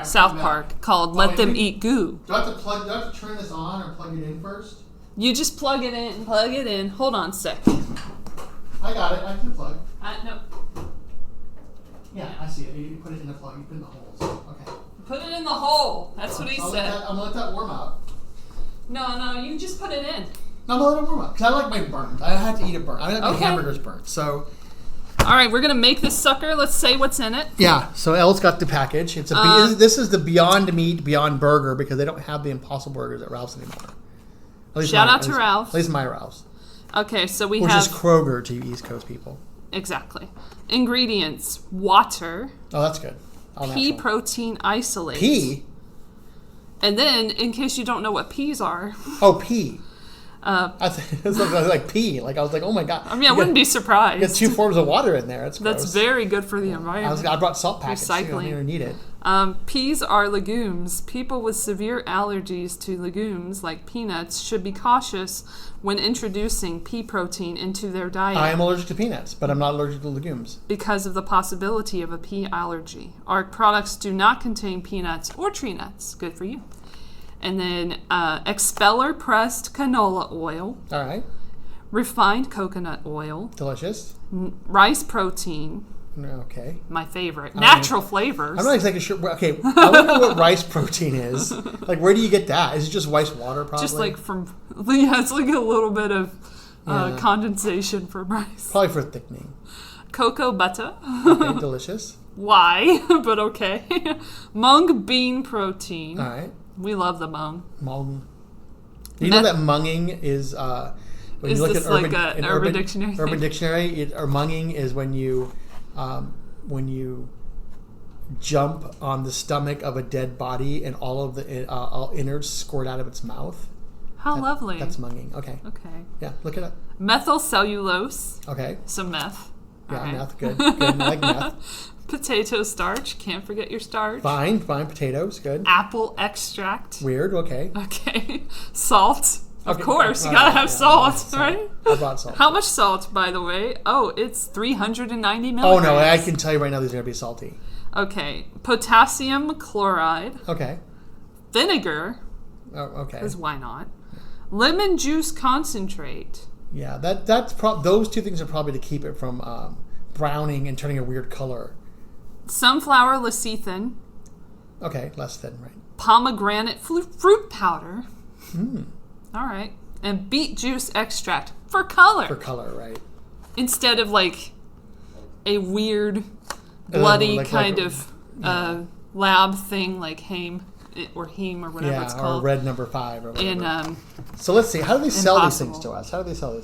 South Park called "Let Them Eat Goo." Do I have to turn this on or plug it in first? You just plug it in. Hold on a sec. I got it. I can plug. No. Yeah, I see it. You put it in the plug. You put it in the holes. Okay. Put it in the hole. That's what he said. I'm going to let that warm up. No, you just put it in. No, I'm going to let it warm up. Because I like my burnt. I have to eat it burnt. I like my hamburgers burnt. So... All right, we're going to make this sucker. Let's say what's in it. Yeah, so Elle's got the package. This is the Beyond Meat, Beyond Burger, because they don't have the Impossible Burgers at Ralph's anymore. Shout out to Ralph's. At least my Ralph's. Okay, so we which have... is Kroger to you East Coast people. Exactly. Ingredients: water. Oh, that's good. Pea protein isolate. Pea? And then, in case you don't know what peas are... Oh, pea. I think it was like pea. Like, I was like, oh my God. I mean, I wouldn't be surprised. You got 2 forms of water in there. That's gross. That's very good for the environment. I brought salt packets. Recycling. You don't even need it. Peas are legumes. People with severe allergies to legumes, like peanuts, should be cautious when introducing pea protein into their diet. I am allergic to peanuts, but I'm not allergic to legumes. Because of the possibility of a pea allergy. Our products do not contain peanuts or tree nuts. Good for you. And then expeller pressed canola oil. All right. Refined coconut oil. Delicious. Rice protein. Okay. My favorite. Natural flavors. I'm not exactly sure. Okay, I want to know what rice protein is. Like, where do you get that? Is it just rice water, probably? Just like from... Yeah, it's like a little bit of condensation from rice. Probably for thickening. Cocoa butter. Okay, delicious. Why? But okay. Mung bean protein. All right. We love the mung. Mung. Do you know that munging is... when is you look this at like an Urban Dictionary? Urban Dictionary, or munging is when you jump on the stomach of a dead body and all of the all innards squirt out of its mouth. How lovely. That's munging. Okay. Okay. Yeah, look it up. Methyl cellulose. Okay. Some meth. Yeah, right. meth. Good. Good. I like meth. Potato starch. Can't forget your starch. Fine. Potatoes. Good. Apple extract. Weird. Okay. Okay. Salt. Of Okay. course, you gotta have salt, right? I bought salt. How much salt, by the way? Oh, it's 390 milligrams. Oh, no, I can tell you right now these are going to be salty. Okay. Potassium chloride. Okay. Vinegar. Oh, okay. Because why not? Lemon juice concentrate. Yeah, that's those 2 things are probably to keep it from browning and turning a weird color. Sunflower lecithin. Okay, less than, right. Pomegranate fruit powder. Hmm. All right. And beet juice extract for color. For color, right. Instead of like a weird, bloody kind of lab thing like heme or heme or whatever it's called. Or red number 5 or whatever. And, so let's see. How do they sell Impossible. these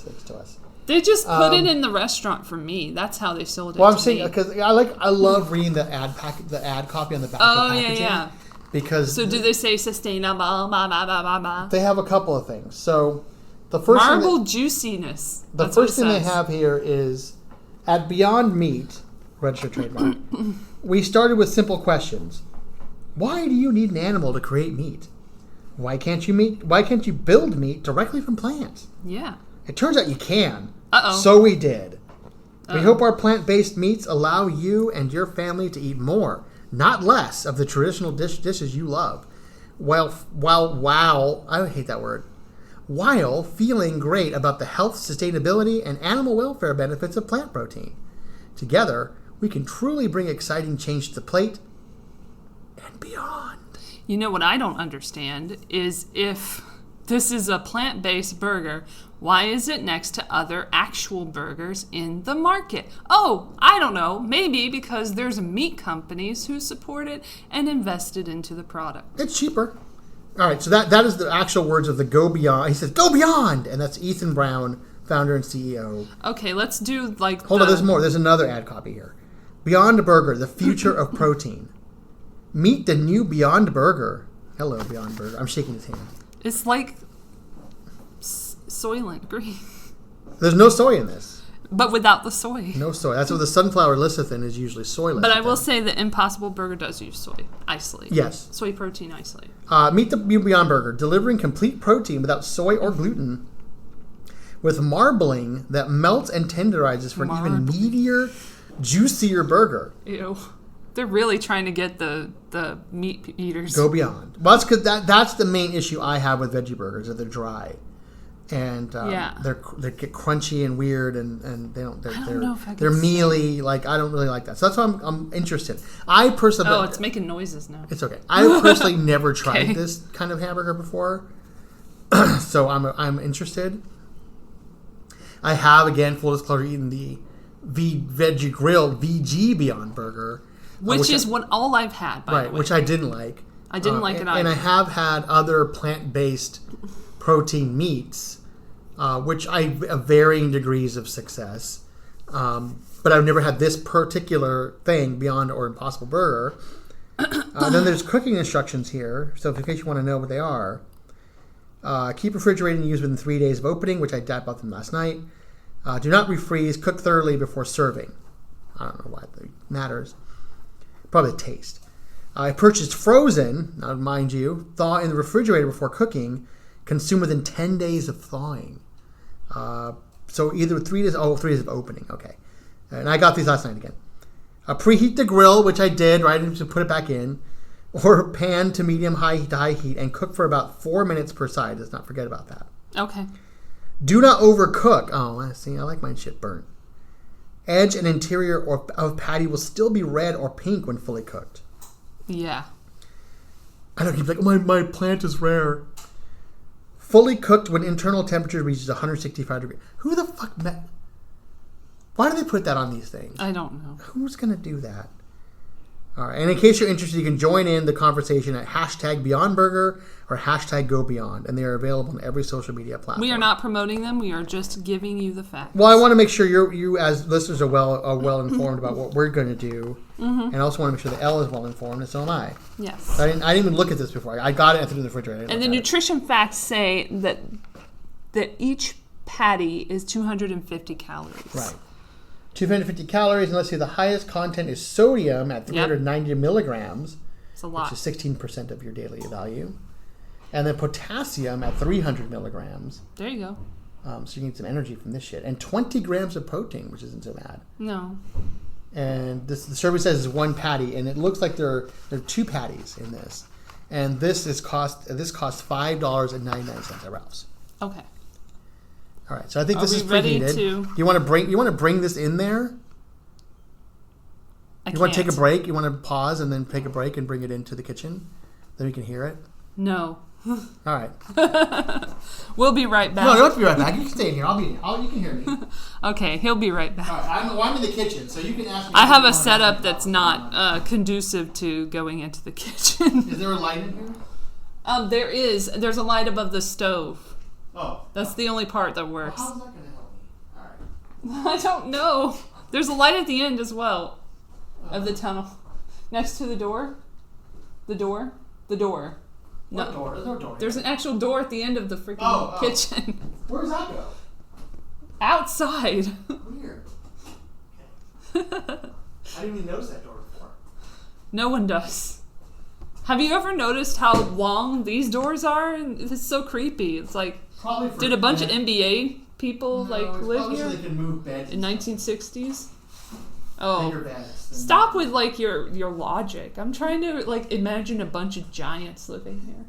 things to us? They just put it in the restaurant for me. That's how they sold it. Well, I'm to saying me. because I love reading the ad copy on the back of packaging. Yeah. Because so do they say sustainable? Blah, blah, blah, blah, blah. They have a couple of things. So the first marble juiciness. The first thing they have here is at Beyond Meat, registered trademark. We started with simple questions. Why do you need an animal to create meat? Why can't you build meat directly from plants? Yeah. It turns out you can. Uh-oh. So we did. We hope our plant-based meats allow you and your family to eat more, not less, of the traditional dishes you love. I hate that word. While feeling great about the health, sustainability, and animal welfare benefits of plant protein. Together, we can truly bring exciting change to the plate and beyond. You know what I don't understand is if this is a plant-based burger, why is it next to other actual burgers in the market? Oh, I don't know. Maybe because there's meat companies who support it and invested into the product. It's cheaper. All right, so that is the actual words of the Go Beyond. He says, "Go Beyond!" And that's Ethan Brown, founder and CEO. Okay, let's do like Hold on, there's more. There's another ad copy here. Beyond Burger, the future of protein. Meet the new Beyond Burger. Hello, Beyond Burger. I'm shaking his hand. It's like Soylent Green. There's no soy in this. But without the soy. No soy. That's what the sunflower lecithin is usually soy lecithin. But I will say the Impossible Burger does use soy isolate. Yes. Soy protein isolate. Meet the new Beyond Burger, delivering complete protein without soy or gluten, with marbling that melts and tenderizes for an even meatier, juicier burger. Ew. They're really trying to get the meat eaters. Go Beyond. Well, that's because that's the main issue I have with veggie burgers, that they're dry. And they get crunchy and weird, and they're mealy. Like, I don't really like that. So that's why I'm interested. I personally, it's making noises now. It's okay. I personally never tried this kind of hamburger before, so I'm interested. I have, again, full disclosure, eaten the Veggie Grill VG Beyond Burger, which is what all I've had. By the way. Which I didn't like. I didn't like it either. And I have had other plant-based protein meats. which I have varying degrees of success. But I've never had this particular thing, Beyond or Impossible Burger. Then there's cooking instructions here. So in case you want to know what they are, keep refrigerated and use within 3 days of opening, which I bought them last night. Do not refreeze. Cook thoroughly before serving. I don't know why that matters. Probably the taste. I purchased frozen. Now, mind you, thaw in the refrigerator before cooking. Consume within 10 days of thawing. So either 3 days. Oh, 3 days of opening. Okay. And I got these last night again. Preheat the grill, which I did, right, to put it back in. Or pan to medium-high to high heat and cook for about 4 minutes per side. Let's not forget about that. Okay. Do not overcook. Oh, see, I like mine shit burnt. Edge and interior of patty will still be red or pink when fully cooked. Yeah. I don't keep like, my plant is rare. Fully cooked when internal temperature reaches 165 degrees. Who the fuck met? Why do they put that on these things? I don't know. Who's going to do that? All right. And in case you're interested, you can join in the conversation at #BeyondBurger or #GoBeyond. And they are available on every social media platform. We are not promoting them. We are just giving you the facts. Well, I want to make sure you as listeners are well informed about what we're going to do. Mm-hmm. And I also want to make sure that Elle is well informed, and so am I. Yes. So I didn't even look at this before. I got it and threw it in the refrigerator. And the nutrition facts say that each patty is 250 calories. Right. 250 calories, and let's see, the highest content is sodium at 390 milligrams. It's a lot. Which is 16% of your daily value. And then potassium at 300 milligrams. There you go. So you need some energy from this shit. And 20 grams of protein, which isn't so bad. No. And the survey says it's one patty, and it looks like there are 2 patties in this. And this costs $5.99 at Ralph's. Okay. All right, so I think this is ready preheated. to... You want to bring this in there? You want to take a break? You want to pause and then take a break and bring it into the kitchen? Then we can hear it? No. All right. We'll be right back. No, you don't have to be right back. You can stay in here. You can hear me. Okay, he'll be right back. All right, I'm in the kitchen, so you can ask me. I have a setup that's not conducive to going into the kitchen. Is there a light in here? There is. There's a light above the stove. Oh. That's the only part that works. Well, how's that going to help me? All right. I don't know. There's a light at the end as well of the tunnel. Next to the door. The door. What door? There's no door. There's an actual door at the end of the freaking kitchen. Where does that go? Outside. Weird. Okay. I didn't even notice that door before. No one does. Have you ever noticed how long these doors are? It's so creepy. It's like, did a bunch of NBA people live here so they can move beds in 1960s? Oh, stop with your logic. I'm trying to imagine a bunch of giants living here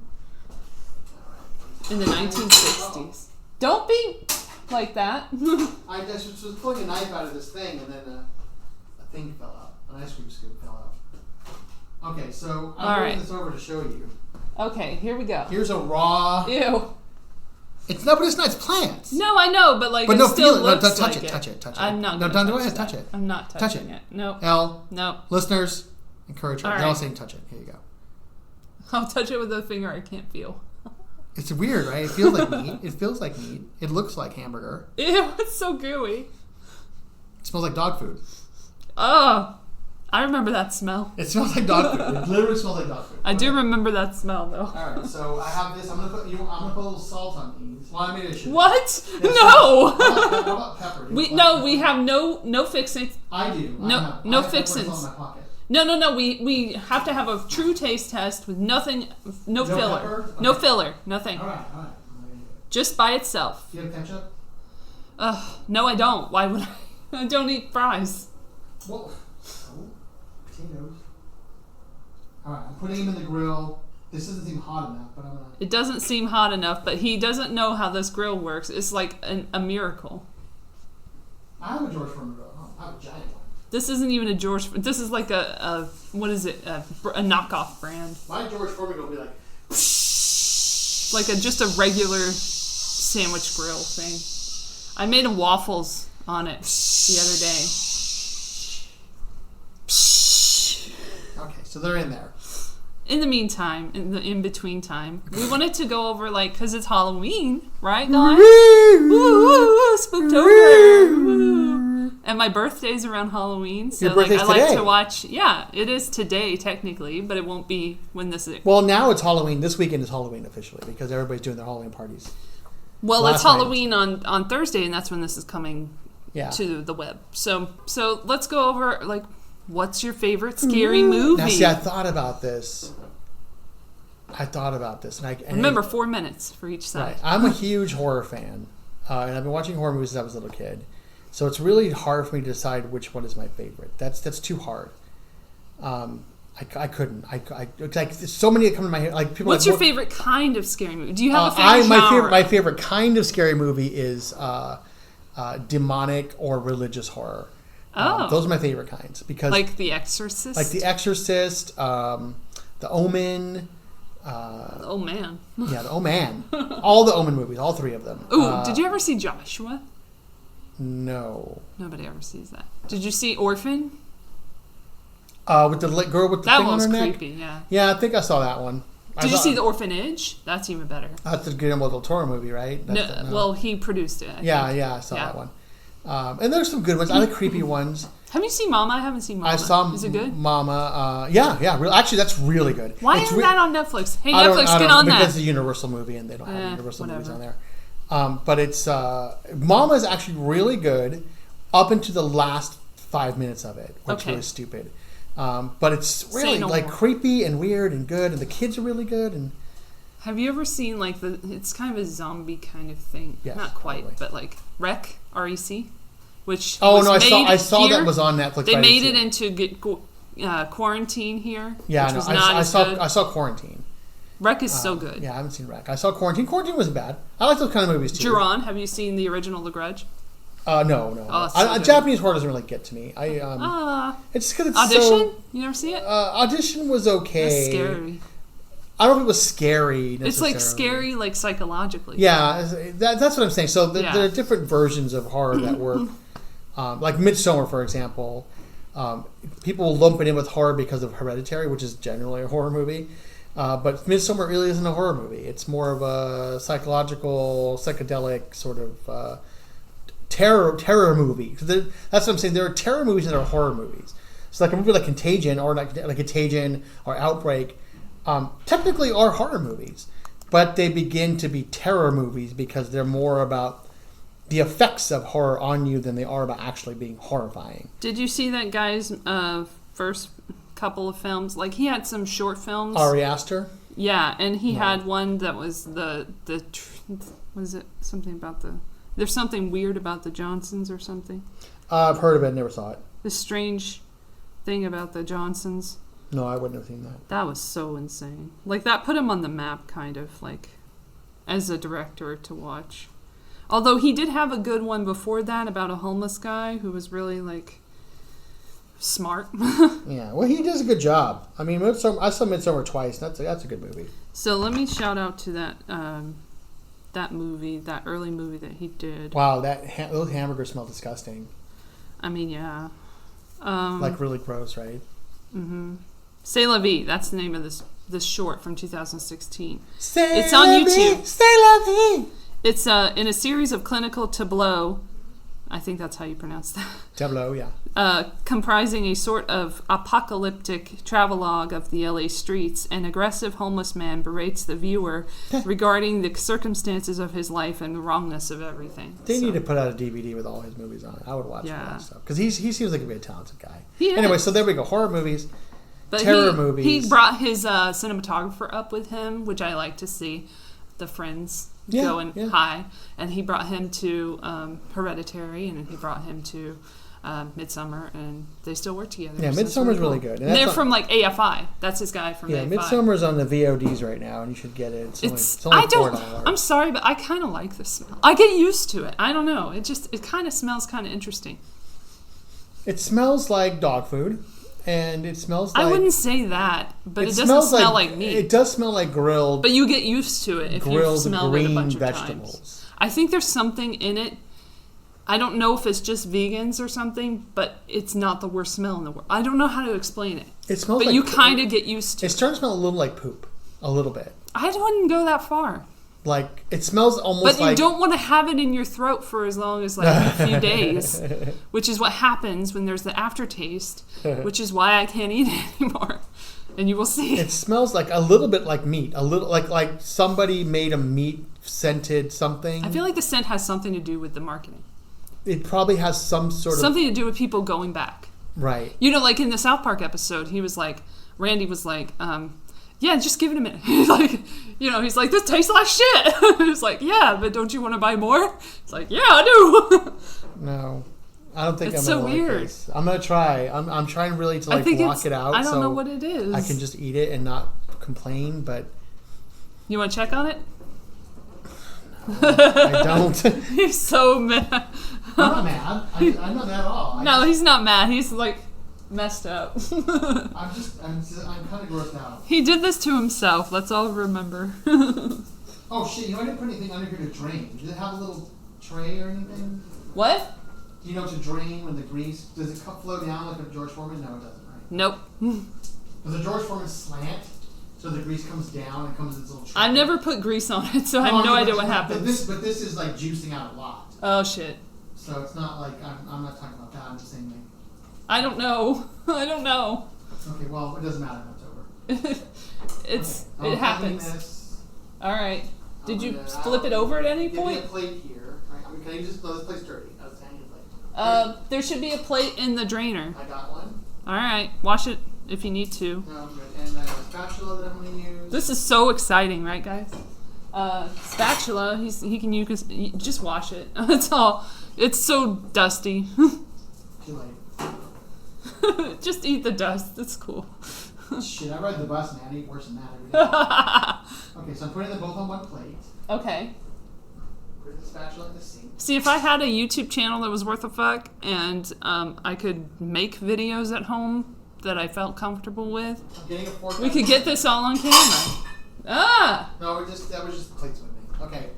in the 1960s. Don't be like that. I just was pulling a knife out of this thing, and then a thing fell out. An ice cream scoop fell out. Okay, so I'm bringing this over to show you. Okay, here we go. Here's a raw. Ew. It's not, but it's not. It's plants. No, I know, but no, still feel it. looks No, touch like it. Touch it. Touch it. I'm not. No, don't do it. Touch it. I'm not touching it. No. Elle. No. Listeners, encourage her. All They're all right. saying touch it. Here you go. I'll touch it with a finger I can't feel. It's weird, right? It feels like meat. It feels like meat. It looks like hamburger. Ew, it's so gooey. It smells like dog food. Oh, I remember that smell. It smells like dog food. It literally smells like dog food. I do remember that smell, though. All right, so I have this. I'm gonna put a little salt on these. Well, I made it. What? No. No. How about pepper? We have no fixing. I do. No fixins. No. We have to have a true taste test with nothing, no filler, pepper? Okay. no filler, nothing. All right. Just by itself. Do you have ketchup? No, I don't. Why would I? I don't eat fries. Well, potatoes. All right, I'm putting them in the grill. This doesn't seem hot enough, but I'm gonna. It doesn't seem hot enough, but he doesn't know how this grill works. It's like a miracle. I have a George Foreman grill. Oh, I have a giant one. This isn't even a George. This is like a what is it? A knockoff brand. My George Foreman will be like. Like just a regular sandwich grill thing. I made a waffles on it the other day. Okay, so they're in there. in the meantime, in the in-between time, we wanted to go over, like, because it's Halloween, right, guys? Woo, Spooktober! Woo. And my birthday's around Halloween, so like I like to watch. Yeah, it is today technically, but it won't be when this is. Well, now it's Halloween. This weekend is Halloween officially because everybody's doing their Halloween parties. Well, it's Halloween on Thursday, and that's when this is coming to the web. So let's go over, like, what's your favorite scary movie? Now, see, I thought about this. And remember, 4 minutes for each side. Right. I'm a huge horror fan, and I've been watching horror movies since I was a little kid. So it's really hard for me to decide which one is my favorite. That's too hard. I couldn't. Like so many that come to my head. Like people. What's your favorite kind of scary movie? Do you have a favorite genre? My favorite kind of scary movie is demonic or religious horror. Those are my favorite kinds because like The Exorcist. Like The Exorcist, The Omen. Oh man. Yeah, The Omen. All the Omen movies, all 3 of them. Ooh, did you ever see Joshua? No. Nobody ever sees that. Did you see Orphan? With the girl with the thing on her neck? That was creepy, yeah. Yeah, I think I saw that one. Did you see The Orphanage? That's even better. That's the Guillermo del Toro movie, right? No. Well, he produced it. Yeah, I saw that one. And there's some good ones. I like creepy ones. Have you seen Mama? I haven't seen Mama. I saw Is it good? Mama. Yeah. Actually, that's really good. Why isn't that on Netflix? Hey, Netflix, get on that. Because it's a Universal movie and they don't have Universal movies on there. But it's Mama is actually really good up into the last 5 minutes of it, which was stupid. But it's really creepy and weird and good, and the kids are really good. And have you ever seen like it's kind of a zombie kind of thing? Yes, not quite, probably. but like REC, REC, which I saw that was on Netflix. They made it into Quarantine here. Yeah, which was not I saw Quarantine. REC is so good. Yeah, I haven't seen REC. I saw Quarantine. Quarantine wasn't bad. I like those kind of movies too. Juron, have you seen the original The Grudge? No. Oh, Japanese horror doesn't really get to me. It's because it's Audition? You never see it? Audition was okay. It's scary. I don't know if it was scary. It's like scary, like psychologically. Yeah, that's what I'm saying. So there are different versions of horror that work. Like Midsommar, for example. People will lump it in with horror because of Hereditary, which is generally a horror movie. But Midsommar really isn't a horror movie. It's more of a psychological, psychedelic sort of terror movie. That's what I'm saying. There are terror movies that are horror movies. So like a movie like Contagion or like Contagion or Outbreak technically are horror movies, but they begin to be terror movies because they're more about the effects of horror on you than they are about actually being horrifying. Did you see that guy's first couple of films? Like he had some short films. Ari Aster? Yeah, and he had one that was was it something about there's something weird about the Johnsons or something? I've heard of it, never saw it. The strange thing about the Johnsons. No, I wouldn't have seen that. That was so insane. Like that put him on the map kind of like as a director to watch. Although he did have a good one before that about a homeless guy who was really like smart. Yeah, well, he does a good job. I mean, I saw Midsommar twice. That's a good movie. So let me shout out to that movie, that early movie that he did. Wow, those hamburgers smell disgusting. I mean, yeah. Like really gross, right? Mm-hmm. C'est la vie. That's the name of this short from 2016. It's on YouTube. C'est la vie. It's in a series of clinical tableaux. I think that's how you pronounce that. Tableau, yeah. Comprising a sort of apocalyptic travelogue of the LA streets, an aggressive homeless man berates the viewer regarding the circumstances of his life and the wrongness of everything. They need to put out a DVD with all his movies on it. I would watch that stuff. Because he seems like a very talented guy. Anyway, so there we go. Horror movies, terror movies. He brought his cinematographer up with him, which I like to see. The friends going high. And he brought him to Hereditary, and he brought him to Midsommar, and they still work together. Yeah, Midsommar's really good. And they're from like AFI. That's his guy from AFI. Yeah, Midsommar's on the VODs right now, and you should get it. It's only $4. I'm sorry, but I kind of like the smell. I get used to it. I don't know. It kind of smells kind of interesting. It smells like dog food. And it smells like... I wouldn't say that, but it doesn't smell like meat. It does smell like grilled... But you get used to it if you smell it a bunch of vegetables. times. I think there's something in it. I don't know if it's just vegans or something, but it's not the worst smell in the world. I don't know how to explain it. It smells but like you kind of get used to it. It's starting to smell a little like poop. A little bit. I wouldn't go that far. Like, it smells almost like... But like... you don't want to have it in your throat for as long as, like, a few days. Which is what happens when there's the aftertaste. Which is why I can't eat it anymore. And you will see. It smells like a little bit like meat. A little like somebody made a meat-scented something. I feel like the scent has something to do with the marketing. It probably has some sort of... Something to do with people going back. Right. You know, like in the South Park episode, he was like... Randy was like... yeah, just give it a minute. He's like, he's like, this tastes like shit. He's like, yeah, but don't you want to buy more? It's like, yeah, I do. No, I don't think it's I'm so gonna weird. Like this. I'm gonna try. I'm trying really to like block it out. I don't know what it is. I can just eat it and not complain. But you want to check on it? No, I don't. He's so mad. I'm not mad. I'm not mad at all. No, he's not mad. He's like messed up. I'm kind of grossed out. He did this to himself. Let's all remember. Oh shit! I didn't put anything under here to drain. Does it have a little tray or anything? What? Do you know to drain when the grease? Does it flow down like a George Foreman? No, it doesn't. Right? Nope. Does a George Foreman slant so the grease comes down and comes in its little tray? I've never put grease on it, so I have no idea what happens. But this is like juicing out a lot. Oh shit! So it's not like I'm not talking about that. I'm just saying like. I don't know. I don't know. Okay, well, it doesn't matter when it's over. It happens. All right. Did you flip it over at any point? Give me a plate here. Right? I mean, can you just throw this plate's dirty? I was saying like. There should be a plate in the drainer. I got one. All right. Wash it if you need to. No, I'm good. And I have a spatula that I'm going to use. This is so exciting, right, guys? Spatula. He can use. Just wash it. That's all. It's so dusty. Too late. Just eat the dust. That's cool. Shit, I ride the bus, man. I eat worse than that every day. Okay, so I'm putting them both on one plate. Okay. Put the spatula in the sink. See, if I had a YouTube channel that was worth a fuck and I could make videos at home that I felt comfortable with, I'm getting a fork. We could get this all on camera. Ah! No, that was just plates with me. Okay.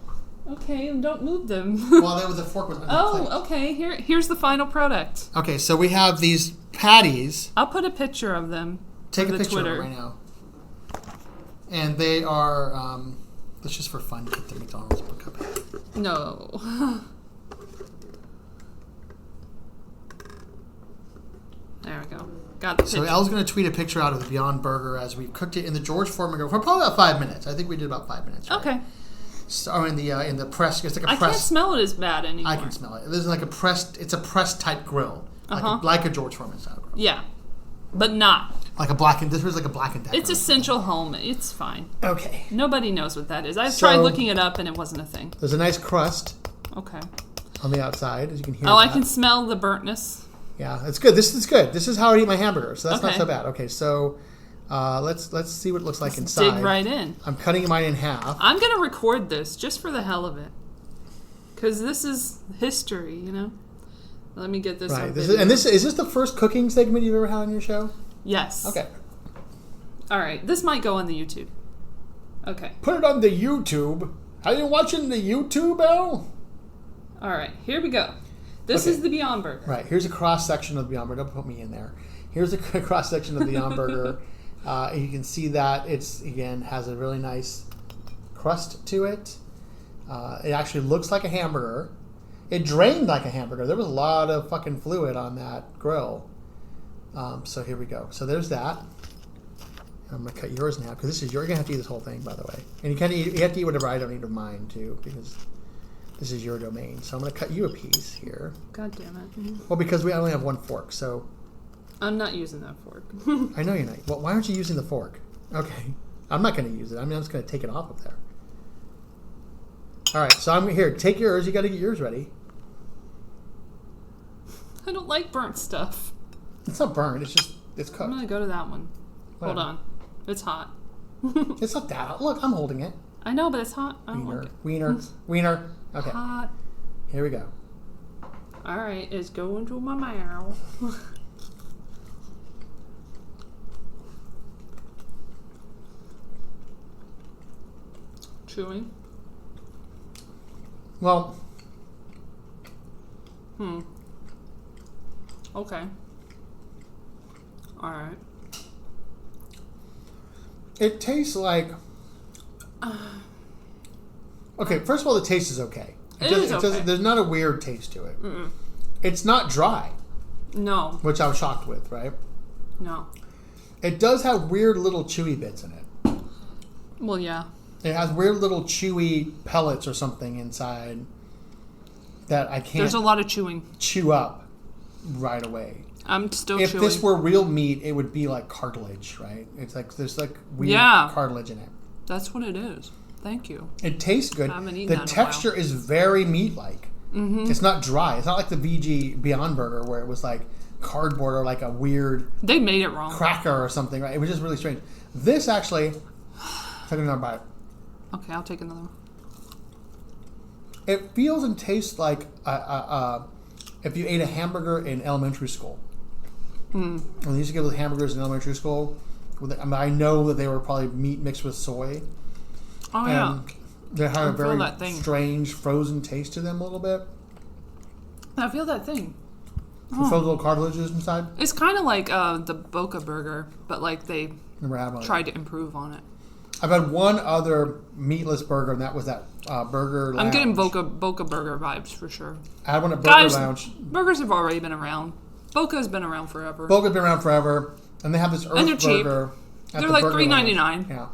Okay, and don't move them. Well, there was a fork with me. Oh, okay. Here's the final product. Okay, so we have these patties. I'll put a picture of them. Take a picture Twitter. of it right now. And they are, that's just for fun to get the McDonald's book up. No. There we go. Got the picture. So Elle's going to tweet a picture out of the Beyond Burger as we cooked it in the George Foreman grill for probably about 5 minutes. I think we did about 5 minutes. Right? Okay. So in the press, it's like a press. I can't smell it as bad anymore. I can smell it. This is like a pressed. It's a pressed type grill, like a George Foreman style grill. Yeah, but not like a Black and. This was like a Black and Decker. It's Essential Home. It's fine. Okay. Nobody knows what that is. I've tried looking it up and it wasn't a thing. There's a nice crust. Okay. On the outside, as you can hear. Oh, I can smell the burntness. Yeah, it's good. This is good. This is how I eat my hamburger, so that's not so bad. Okay, so. Let's see what it looks like inside. Dig right in. I'm cutting mine in half. I'm gonna record this just for the hell of it, because this is history, you know. Let me get this. Right. Is this the first cooking segment you've ever had on your show? Yes. Okay. All right. This might go on the YouTube. Okay. Put it on the YouTube. Are you watching the YouTube, Elle? All right. Here we go. This is the Beyond Burger. Right. Here's a cross section of the Beyond Burger. Don't put me in there. Here's a cross section of the Beyond Burger. You can see that it's, again, has a really nice crust to it. It actually looks like a hamburger. It drained like a hamburger. There was a lot of fucking fluid on that grill. So here we go. So there's that. I'm going to cut yours now because this is you're going to have to eat this whole thing, by the way. And you have to eat whatever I don't eat of mine, too, because this is your domain. So I'm going to cut you a piece here. God damn it. Mm-hmm. Well, because we only have one fork, so... I'm not using that fork. I know you're not. Well, why aren't you using the fork? Okay. I'm not going to use it. I mean, I'm just going to take it off of there. All right. So I'm here. Take yours. You got to get yours ready. I don't like burnt stuff. It's not burnt. It's cooked. I'm going to go to that one. Whatever. Hold on. It's hot. It's not that hot. Look, I'm holding it. I know, but it's hot. I don't like it. Wiener. Okay. Hot. Here we go. All right. It's going to my mouth. Chewing. Well, Okay. All right. It tastes like... Okay, first of all, the taste is okay. It is okay. There's not a weird taste to it. It's not dry. No. Which I was shocked with, right? No. It does have weird little chewy bits in it. Well, yeah. It has weird little chewy pellets or something inside that I can't... There's a lot of chewing. ...chew up right away. I'm still chewing. If this were real meat, it would be like cartilage, right? It's like there's like weird cartilage in it. That's what it is. Thank you. It tastes good. I haven't eaten the that in texture is very meat-like. Mm-hmm. It's not dry. It's not like the VG Beyond Burger where it was like cardboard or like a weird... They made it wrong. ...cracker or something, right? It was just really strange. This actually... Take another bite. Okay, I'll take another one. It feels and tastes like if you ate a hamburger in elementary school. When they used to give hamburgers in elementary school, I know that they were probably meat mixed with soy. Oh, yeah. They had a very strange frozen taste to them a little bit. I feel that thing. You feel little cartilages inside? It's kind of like the Boca Burger, but like they tried to improve on it. I've had one other meatless burger, and that was that Burger Lounge. I'm getting Boca Burger vibes for sure. I had one at Burger Lounge. Burgers have already been around. Boca's been around forever. Boca's been around forever, and they have this Earth and they're Burger. Cheap. They're like $3.99. Yeah.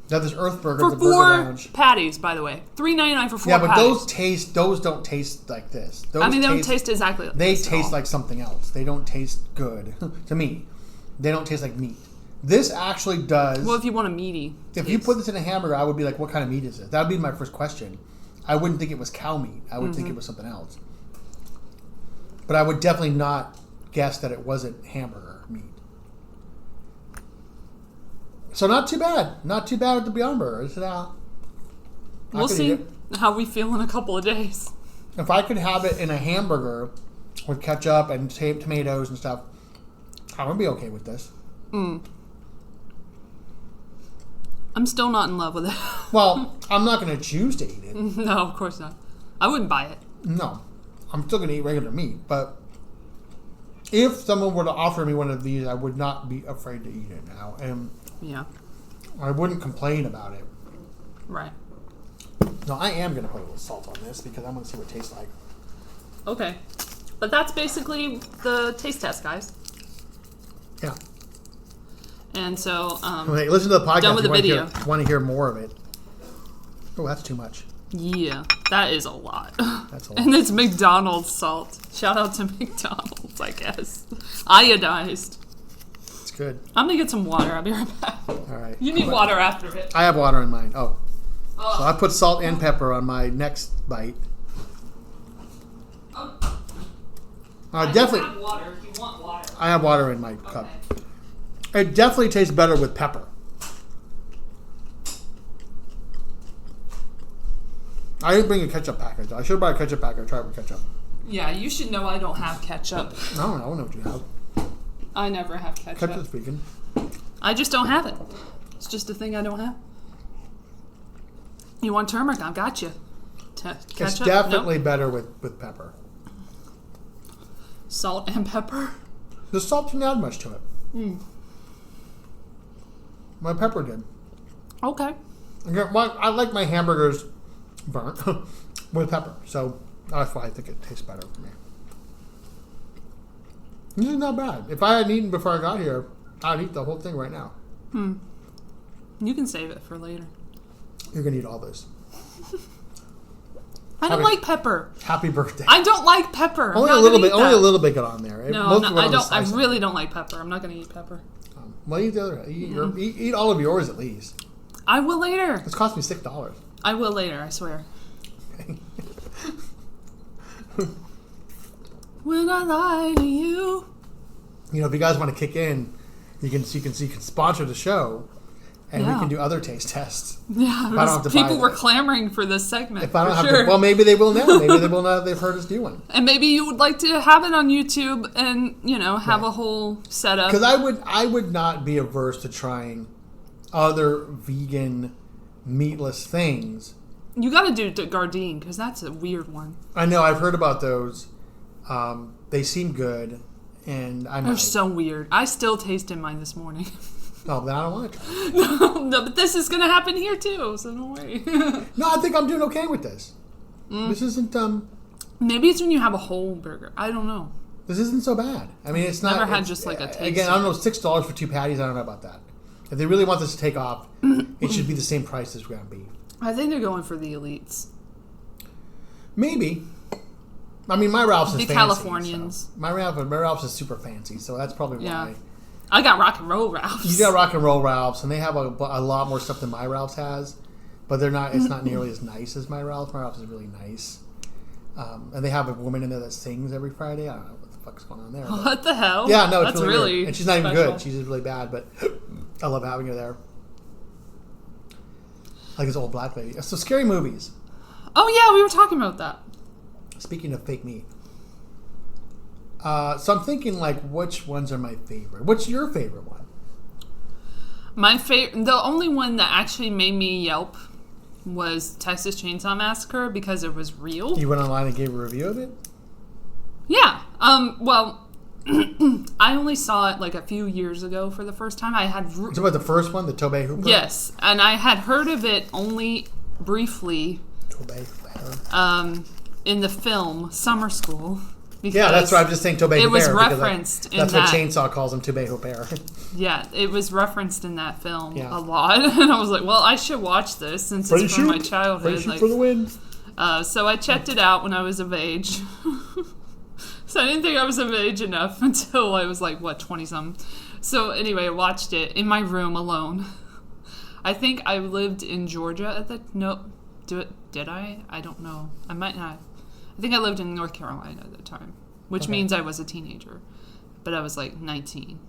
They have this Earth Burger for at the Burger Lounge. 4 patties, by the way. $3.99 for 4 patties. Yeah, but those don't taste like this. They don't taste exactly like this. They taste like something else. They don't taste good to me. They don't taste like meat. This actually does. Well, if you want a meaty taste. If you put this in a hamburger, I would be like, what kind of meat is it? That would be my first question. I wouldn't think it was cow meat. I would think it was something else. But I would definitely not guess that it wasn't hamburger meat. So not too bad. Not too bad with the Beyond Burgers. We'll see how we feel in a couple of days. If I could have it in a hamburger with ketchup and tomatoes and stuff, I would be okay with this. I'm still not in love with it. Well, I'm not going to choose to eat it. No, of course not. I wouldn't buy it. No. I'm still going to eat regular meat, but if someone were to offer me one of these, I would not be afraid to eat it now. And yeah. I wouldn't complain about it. Right. No, I am going to put a little salt on this because I want to see what it tastes like. Okay. But that's basically the taste test, guys. Yeah. And so, okay, listen to the podcast. Done with the video. Want to hear more of it. Oh, that's too much. Yeah, that is a lot. That's a lot. And it's McDonald's salt. Shout out to McDonald's, I guess. Iodized. It's good. I'm going to get some water. I'll be right back. All right. You need water after it. I have water in mine. Oh. So I put salt and pepper on my next bite. I definitely have water if you want water. I have water in my cup. It definitely tastes better with pepper. I didn't bring a ketchup package. I should have brought a ketchup package. Try it with ketchup. Yeah, you should know I don't have ketchup. I don't know what you have. I never have ketchup. Ketchup's vegan. I just don't have it. It's just a thing I don't have. You want turmeric? I've got you. Ketchup? It's definitely better with pepper. Salt and pepper? The salt didn't add much to it. My pepper did. Okay. I like my hamburgers burnt with pepper, so that's why I think it tastes better for me. This is not bad. If I hadn't eaten before I got here, I'd eat the whole thing right now. You can save it for later. You're going to eat all this. I don't like pepper. Happy birthday. I don't like pepper. Only a little bit. Only a little bit got on there. No, I don't. I really don't like pepper. I'm not going to eat pepper. Well, eat the other. Eat all of yours at least. I will later. It's cost me $6. I will later. I swear. Okay. Will I lie to you? You know, if you guys want to kick in, you can sponsor the show. And we can do other taste tests. Yeah, people were clamoring for this segment. If I don't have to, well, maybe they will now. Maybe they will now that they've heard us do one. And maybe you would like to have it on YouTube and, have a whole setup. Because I would not be averse to trying other vegan, meatless things. You got to do Gardein because that's a weird one. I know. I've heard about those. They seem good, and They're so weird. I still tasted mine this morning. Oh, then I don't want to try it. No, but this is going to happen here too, so don't worry. No, I think I'm doing okay with this. This isn't... Maybe it's when you have a whole burger. I don't know. This isn't so bad. I mean, it's not... Never had just like a taste. Again, I don't know, $6 for 2 patties, I don't know about that. If they really want this to take off, it should be the same price as ground beef. I think they're going for the elites. Maybe. I mean, my Ralph's is fancy. The Californians. So my Ralph's is super fancy, so that's probably why. I got rock and roll Ralph's. You got rock and roll Ralph's, and they have a lot more stuff than my Ralph's has, but they're not. It's not nearly as nice as my Ralph's. My Ralph's is really nice, and they have a woman in there that sings every Friday. I don't know what the fuck's going on there. What the hell? Yeah, no, it's that's really weird. And she's not even special. good. She's just really bad, but I love having her there. Like this old black lady. So scary movies. Oh yeah, we were talking about that. Speaking of fake meat. So I'm thinking, like, which ones are my favorite? What's your favorite one? My favorite, the only one that actually made me yelp was Texas Chainsaw Massacre because it was real. You went online and gave a review of it? Yeah. Well, I only saw it like a few years ago for the first time. I had... It's about the first one, the Tobey Hooper? Yes, and I had heard of it only briefly in the film Summer School. Yeah, that's why I'm just saying Tobey Hooper. It was referenced in that. That's what Chainsaw calls him, Tobey Hooper. Yeah, it was referenced in that film a lot. And I was like, well, I should watch this since it's from my childhood. Ready for the win. So I checked it out when I was of age. So I didn't think I was of age enough until I was like, 20-something. So anyway, I watched it in my room alone. I think I lived in Georgia at the... No, did I? I don't know. I might not. I think I lived in North Carolina at the time, which means I was a teenager. But I was like 18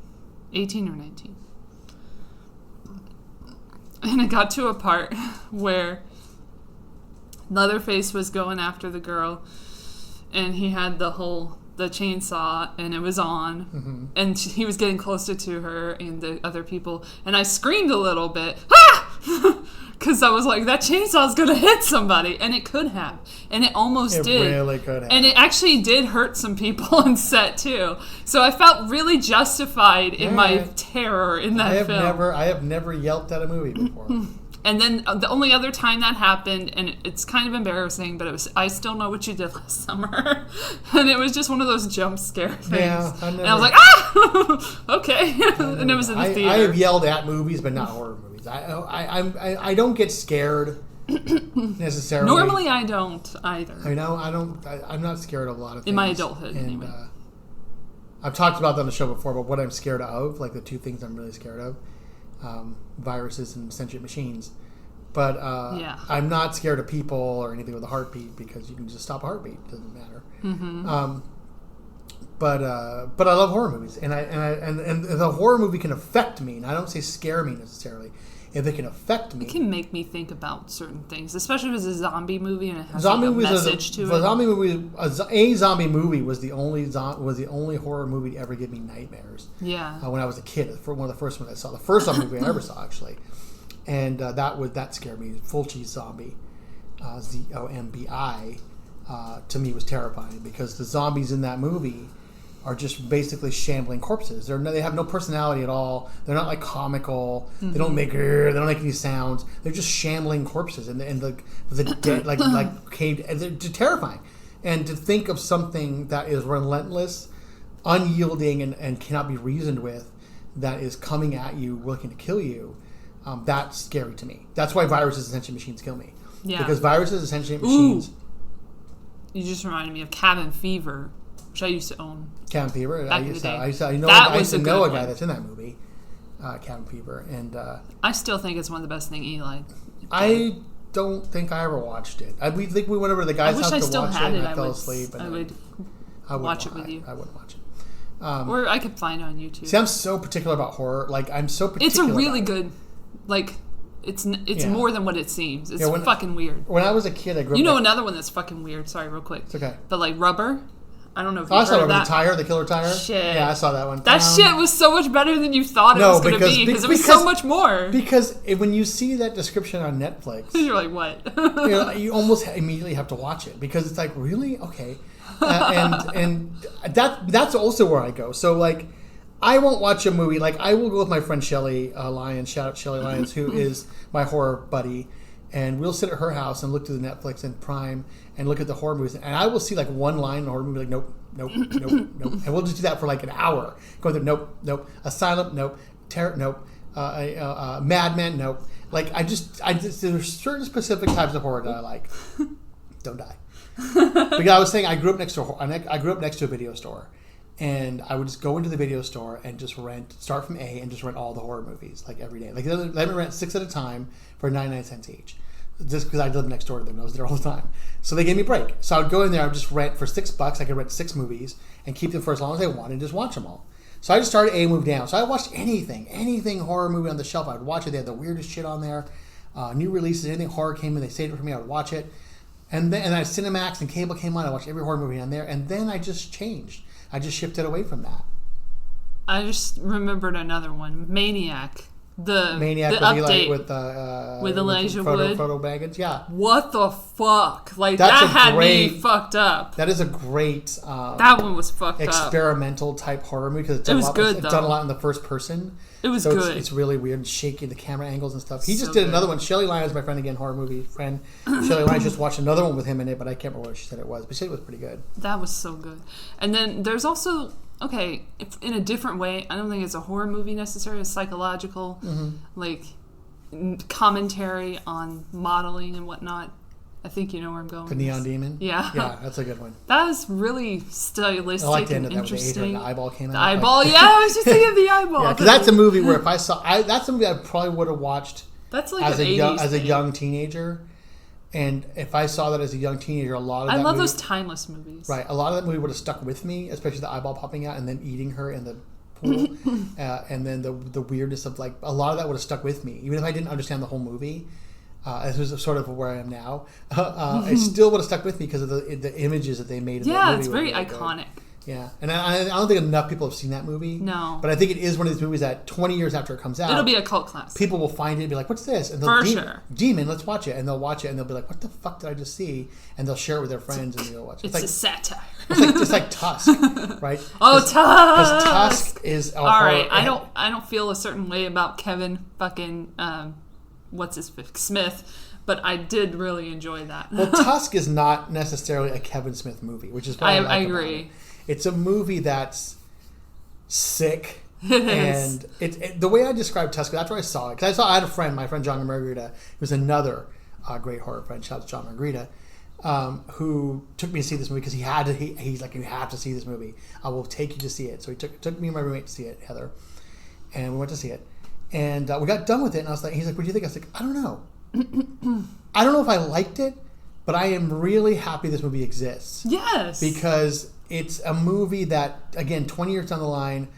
or 19. And it got to a part where Leatherface was going after the girl, and he had the chainsaw, and it was on, and he was getting closer to her and the other people, and I screamed a little bit, ah! Because I was like, that chainsaw is going to hit somebody. And it could have. And it almost did. It really could have. And it actually did hurt some people on set, too. So I felt really justified in my terror in that film. I have never yelped at a movie before. And then the only other time that happened, and it's kind of embarrassing, but it was I Still Know What You Did Last Summer. And it was just one of those jump scare things. Yeah, and I was like, ah! Okay. And it was in the theater. I have yelled at movies, but not horror movies. I don't get scared necessarily. Normally, I don't either. I'm not scared of a lot of things. In my adulthood, anyway. I've talked about that on the show before, but what I'm scared of, like the two things I'm really scared of, viruses and sentient machines. But I'm not scared of people or anything with a heartbeat because you can just stop a heartbeat. It doesn't matter. But I love horror movies, and the horror movie can affect me, and I don't say scare me necessarily. If it can affect me, it can make me think about certain things, especially if it's a zombie movie and it has like a message to it. A zombie movie was the only horror movie to ever give me nightmares. Yeah. When I was a kid, for one of the first ones I saw, the first zombie movie I ever saw actually, and that scared me. Full cheese zombie, ZOMBI, to me was terrifying because the zombies in that movie are just basically shambling corpses. They have no personality at all. They're not like comical. They don't make any sounds. They're just shambling corpses and the dead like caved. And they're terrifying. And to think of something that is relentless, unyielding, and cannot be reasoned with, that is coming at you, looking to kill you, that's scary to me. That's why viruses and sentient machines kill me. Yeah. Because viruses and sentient machines. You just reminded me of Cabin Fever, which I used to own. Cabin Fever. I used to know a guy that's in that movie, Cabin Fever, and I still think it's one of the best things Eli did. I don't think I ever watched it. We went over to the guy's house to watch it, and I fell asleep. I would watch it with you. I wouldn't watch it. Or I could find it on YouTube. See, I'm so particular about horror. Like, I'm so particular. It's a really good, like, it's more than what it seems. It's fucking weird. When I was a kid, I grew up. You know another one that's fucking weird. Sorry, real quick. It's okay. But like Rubber. I don't know if you I saw it heard with that. the tire, the killer tire. Shit. Yeah, I saw that one. That shit was so much better than you thought it was going to be because it was so much more. Because when you see that description on Netflix, you're like, what? you almost immediately have to watch it because it's like, really? Okay. And that's also where I go. So like, I won't watch a movie. Like, I will go with my friend Shelly Lyons. Shout out Shelly Lyons, who is my horror buddy. And we'll sit at her house and look through the Netflix and Prime and look at the horror movies. And I will see like one line in a horror movie, like, nope. And we'll just do that for like an hour. Going through, nope. Asylum, nope. Terror, nope. Mad Men, nope. Like, I just, there's certain specific types of horror that I like. Don't die. Because I was saying, I grew up next to a video store. And I would just go into the video store and just start from A and just rent all the horror movies, like, every day. Like, let me rent 6 at a time for 99 cents each. Just because I lived next door to them. I was there all the time. So they gave me a break. So I would go in there, I would just rent for $6. I could rent 6 movies and keep them for as long as I wanted and just watch them all. So I just started A and moved down. So I watched anything horror movie on the shelf. I would watch it. They had the weirdest shit on there. New releases, anything horror came in, they saved it for me, I would watch it. And then Cinemax and cable came on, I watched every horror movie on there. And then I just changed. I just shifted away from that. I just remembered another one, Maniac. The update with Elijah Wood. Photo Baggins, yeah. What the fuck? Like, that had me fucked up. That is a great. That one was fucked experimental type horror movie because it was good. It's done a lot in the first person. It was good. It's really weird, shaky the camera angles and stuff. He just did another one. Shelly Lyons, my friend again, horror movie friend. Shelly Lyons just watched another one with him in it, but I can't remember what she said it was. But she said it was pretty good. That was so good. And then there's also. Okay, in a different way, I don't think it's a horror movie necessarily. It's psychological, like commentary on modeling and whatnot. I think you know where I'm going. The Neon Demon? Yeah. Yeah, that's a good one. That was really stylistic. I like the end of that interesting. when the eyeball came out. The eyeball, yeah, I was just thinking of the eyeball. Yeah, because that's a movie where if I saw... that's a movie I probably would have watched that's like as a young teenager. And if I saw that as a young teenager, a lot of that I love those timeless movies. Right. A lot of that movie would have stuck with me, especially the eyeball popping out and then eating her in the pool. And then the weirdness of, like, a lot of that would have stuck with me. Even if I didn't understand the whole movie, this was sort of where I am now, it still would have stuck with me because of the images that they made in that movie. Yeah, it's very iconic. Yeah, and I don't think enough people have seen that movie. No. But I think it is one of these movies that 20 years after it comes out... It'll be a cult classic. People will find it and be like, what's this? And they'll sure. Demon, let's watch it. And they'll watch it and they'll be like, what the fuck did I just see? And they'll share it with their friends and they'll watch it. It's a satire. It's like Tusk, right? Oh, Tusk! Because Tusk is... Alright, I don't feel a certain way about Kevin fucking... Smith... But I did really enjoy that. Well, Tusk is not necessarily a Kevin Smith movie, which is what I agree. It's a movie that's sick. And the way I describe Tusk, that's where I saw it. Because I had a friend, my friend John and Margarita, who's another great horror friend. Shout out to John and Margarita, who took me to see this movie because he's like, you have to see this movie. I will take you to see it. So he took me and my roommate to see it, Heather, and we went to see it. And we got done with it, and I was like, he's like, what do you think? I was like, I don't know. I don't know if I liked it, but I am really happy this movie exists. Yes. Because it's a movie that, again, 20 years down the line,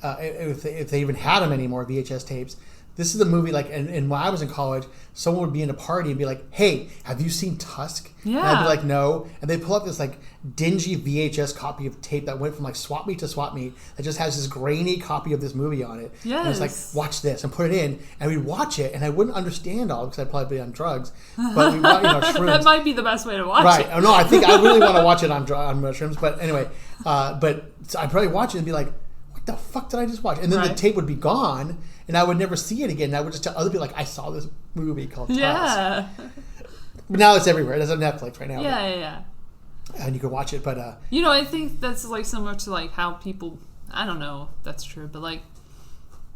if they even had them anymore, VHS tapes, this is a movie like, and when I was in college, someone would be in a party and be like, hey, have you seen Tusk? Yeah. And I'd be like, no. And they pull up this like dingy VHS copy of tape that went from like swap meet to swap meet that just has this grainy copy of this movie on it. Yes. And it's like, watch this, and put it in, and we'd watch it, and I wouldn't understand all because I'd probably be on drugs. But we watch, shrooms. That might be the best way to watch it. Right. Oh, no, I think I really want to watch it on mushrooms. But anyway, so I'd probably watch it and be like, what the fuck did I just watch? And then the tape would be gone, and I would never see it again. And I would just tell other people, like, I saw this movie called Tusk. Yeah. But now it's everywhere. It's on Netflix right now. Yeah. And you can watch it, but... I think that's, like, similar to, like, how people... I don't know if that's true, but, like,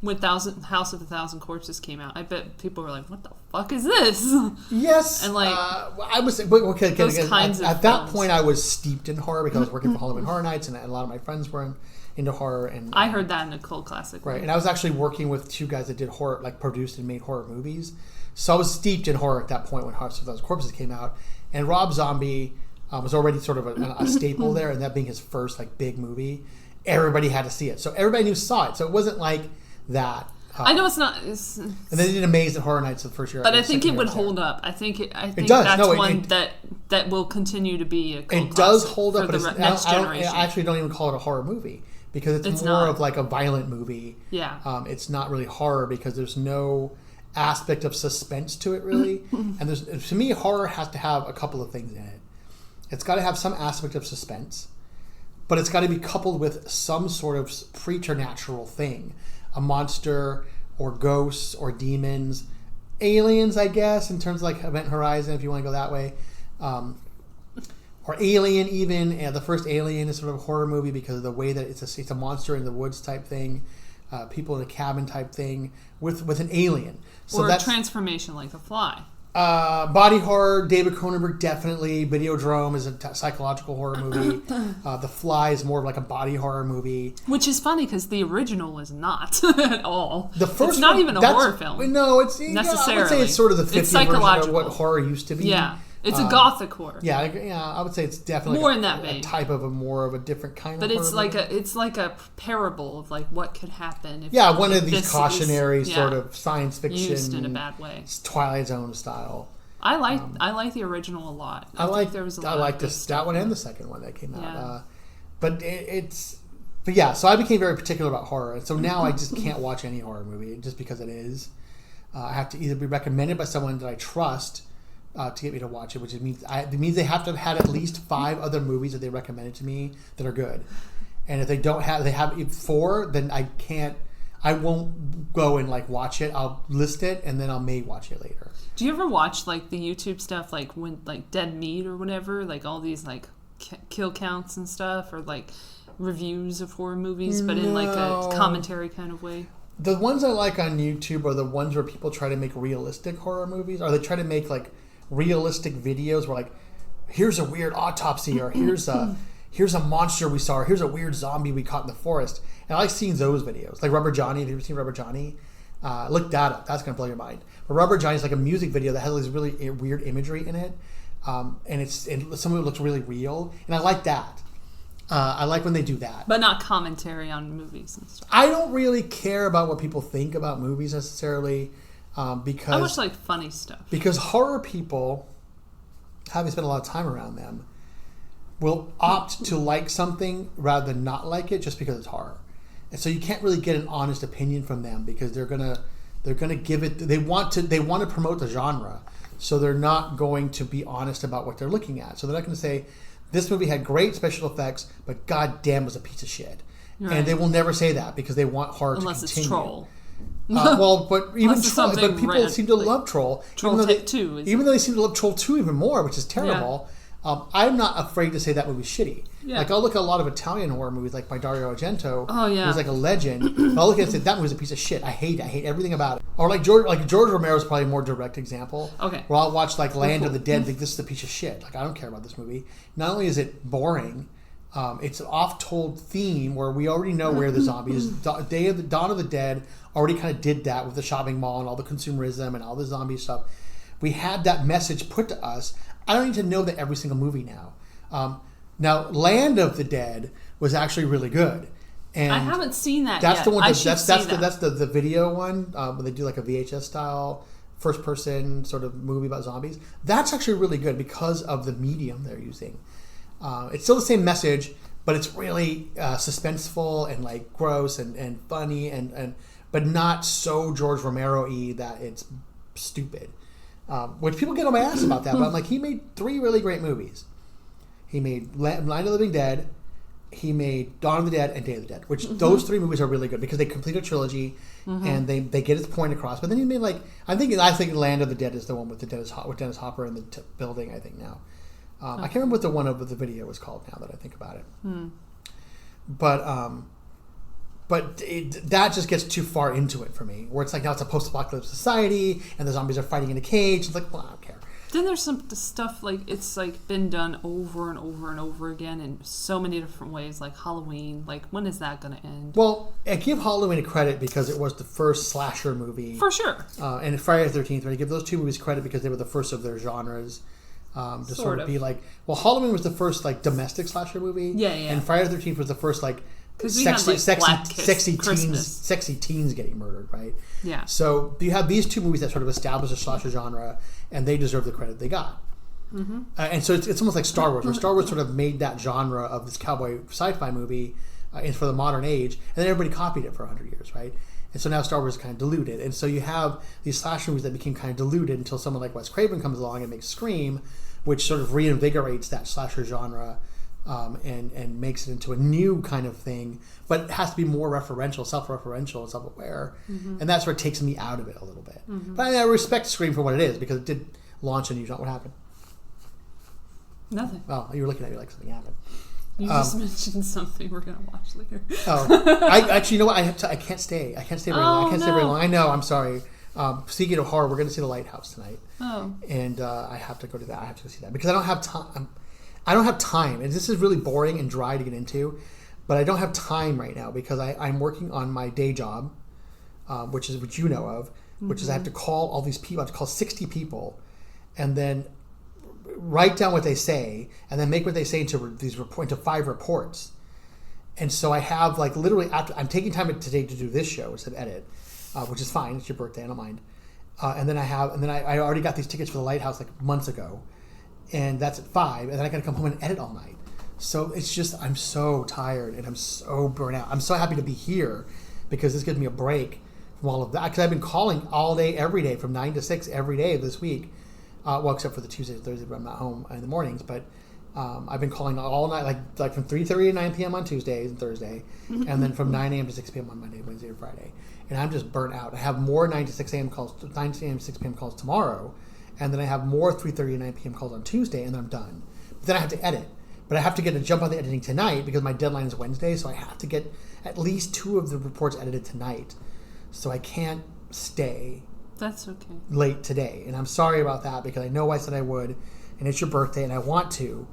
when House of a Thousand Corpses came out, I bet people were like, what the fuck is this? Yes. And, like... I was... Okay, those kinds of at that point, I was steeped in horror because I was working for Halloween Horror Nights, and a lot of my friends were into horror. And I heard that in a cult classic. Right, and I was actually working with two guys that did horror, like, produced and made horror movies. So I was steeped in horror at that point when House of Those Corpses came out. And Rob Zombie was already sort of a staple there, and that being his first, like, big movie. Everybody had to see it. So everybody saw it. So it wasn't like that. I know it's not... and then they did Amazing Horror Nights the first year. But I think it would hold up. I think it does. that's one that that will continue to be a cult It does hold up, for but the next generation. I actually don't even call it a horror movie because it's more not. of like a violent movie. Yeah. It's not really horror because there's no aspect of suspense to it really. And to me, horror has to have a couple of things in it. It's got to have some aspect of suspense, but it's got to be coupled with some sort of preternatural thing, a monster or ghosts or demons, aliens, I guess, in terms of like Event Horizon, if you want to go that way. Or Alien even, and the first Alien is sort of a horror movie because of the way that it's a monster in the woods type thing, people in a cabin type thing with an alien. So or that's transformation like The Fly. Body horror, David Cronenberg definitely. Videodrome is a psychological horror movie. The Fly is more of like a body horror movie. Which is funny because the original is not at all. The first it's not one, even a horror film. No, it's necessarily. I would say it's sort of the 50th version of what horror used to be. Yeah. It's a gothic horror. Yeah, I would say it's definitely more in that vein. A type of more of a different kind but of horror. But it's like a parable of like what could happen if one of these cautionary sort of science fiction used in a bad way. Twilight Zone style. I like the original a lot. I like that one and the second one that came out. But so I became very particular about horror, and so now I just can't watch any horror movie just because it is. I have to either be recommended by someone that I trust to get me to watch it, which means they have to have had at least 5 other movies that they recommended to me that are good. And if they have 4, then I won't go and like watch it. I'll list it and then I may watch it later. Do you ever watch like the YouTube stuff, like when like Dead Meat or whatever, like all these like kill counts and stuff, or like reviews of horror movies, but in like a commentary kind of way? The ones I like on YouTube are the ones where people try to make realistic horror movies, or they try to make like realistic videos where like, here's a weird autopsy, or here's a monster we saw, or here's a weird zombie we caught in the forest. And I like seeing those videos. Like Rubber Johnny. Have you ever seen Rubber Johnny? Look that up. That's going to blow your mind. But Rubber Johnny is like a music video that has this really weird imagery in it. And some of it looks really real. And I like that. I like when they do that. But not commentary on movies and stuff. I don't really care about what people think about movies necessarily. Because I watch like funny stuff. Because horror people, having spent a lot of time around them, will opt to like something rather than not like it just because it's horror. And so you can't really get an honest opinion from them because they're gonna give it. They want to promote the genre, so they're not going to be honest about what they're looking at. So they're not going to say this movie had great special effects, but goddamn was a piece of shit. Right. And they will never say that because they want horror to continue. Unless it's Troll. But even Troll, but people seem to love Troll. Troll 2. Even though they seem to love Troll 2 even more, which is terrible. Yeah. I'm not afraid to say that movie's shitty. Yeah. Like I'll look at a lot of Italian horror movies, like by Dario Argento. Oh yeah, who's like a legend. But I'll look at it and say that movie's a piece of shit. I hate everything about it. Or like George Romero's probably a more direct example. Okay. Where I'll watch like Land of the Dead and think this is a piece of shit. Like I don't care about this movie. Not only is it boring, it's an oft-told theme where we already know where the zombie is. Dawn of the Dead already kind of did that with the shopping mall and all the consumerism and all the zombie stuff. We had that message put to us. I don't need to know that every single movie now. Now, Land of the Dead was actually really good. And I haven't seen that that's yet. The one. That's the video one where they do like a VHS style first person sort of movie about zombies. That's actually really good because of the medium they're using. It's still the same message, but it's really suspenseful and like gross and funny and but not so George Romero-y that it's stupid. Which people get on my ass about that, but I'm like, he made 3 really great movies. He made Night of the Living Dead, he made Dawn of the Dead, and Day of the Dead, which those 3 movies are really good because they complete a trilogy and they get its point across. But then he made like, I think Land of the Dead is the one with Dennis Hopper in the building, I think now. I can't remember what the one of the video was called now that I think about it. But that just gets too far into it for me, where it's like now it's a post-apocalyptic society and the zombies are fighting in a cage. It's like, well, I don't care. Then there's some stuff like it's like been done over and over and over again in so many different ways, like Halloween. Like, when is that going to end? Well, I give Halloween a credit because it was the first slasher movie. For sure. And Friday the 13th, I give those 2 movies credit because they were the first of their genres. To sort of be like, well, Halloween was the first like domestic slasher movie. Yeah. And Friday the 13th was the first like sexy teens getting murdered, right? Yeah. So you have these 2 movies that sort of established a slasher genre, and they deserve the credit they got. And so it's almost like Star Wars, where Star Wars sort of made that genre of this cowboy sci-fi movie for the modern age, and then everybody copied it for 100 years, right? And so now Star Wars is kind of diluted. And so you have these slash movies that became kind of diluted until someone like Wes Craven comes along and makes Scream, which sort of reinvigorates that slasher genre and makes it into a new kind of thing. But it has to be more referential, self-referential, self-aware. And that's where it takes me out of it a little bit. But I respect Scream for what it is, because it did launch a new genre. What happened? Nothing. Oh, you were looking at me like something happened. You just mentioned something we're going to watch later. I actually, you know what? I can't stay. I can't stay very long. I can't stay very long. I know. I'm sorry. Speaking of horror, we're going to see The Lighthouse tonight. Oh. And I have to go to that. I have to go see that because I don't have time. I don't have time. And this is really boring and dry to get into, but I don't have time right now because I'm working on my day job, which you know of, which is I have to call all these people. I have to call 60 people, and then write down what they say, and then make what they say into 5 reports. And so I have literally after I'm taking time today to do this show instead of edit, which is fine. It's your birthday, I don't mind. And then I already got these tickets for the Lighthouse months ago, and that's at 5. And then I got to come home and edit all night. So it's just I'm so tired and I'm so burnt out. I'm so happy to be here because this gives me a break from all of that because I've been calling all day, every day, from 9 to 6 every day this week. Well, except for the Tuesdays and Thursdays when I'm not home in the mornings. But I've been calling all night, like from 3:30 to 9 p.m. on Tuesdays and Thursday, and then from 9 a.m. to 6 p.m. on Monday, Wednesday, and Friday. And I'm just burnt out. I have more 9 to 6 a.m. calls, 9 a.m. to 6 p.m. calls tomorrow, and then I have more 3:30 to 9 p.m. calls on Tuesday, and then I'm done. But then I have to edit. But I have to jump on the editing tonight because my deadline is Wednesday, so I have to get at least 2 of the reports edited tonight. So I can't stay. That's okay. Late today, and I'm sorry about that because I know I said I would, and it's your birthday, and I want to,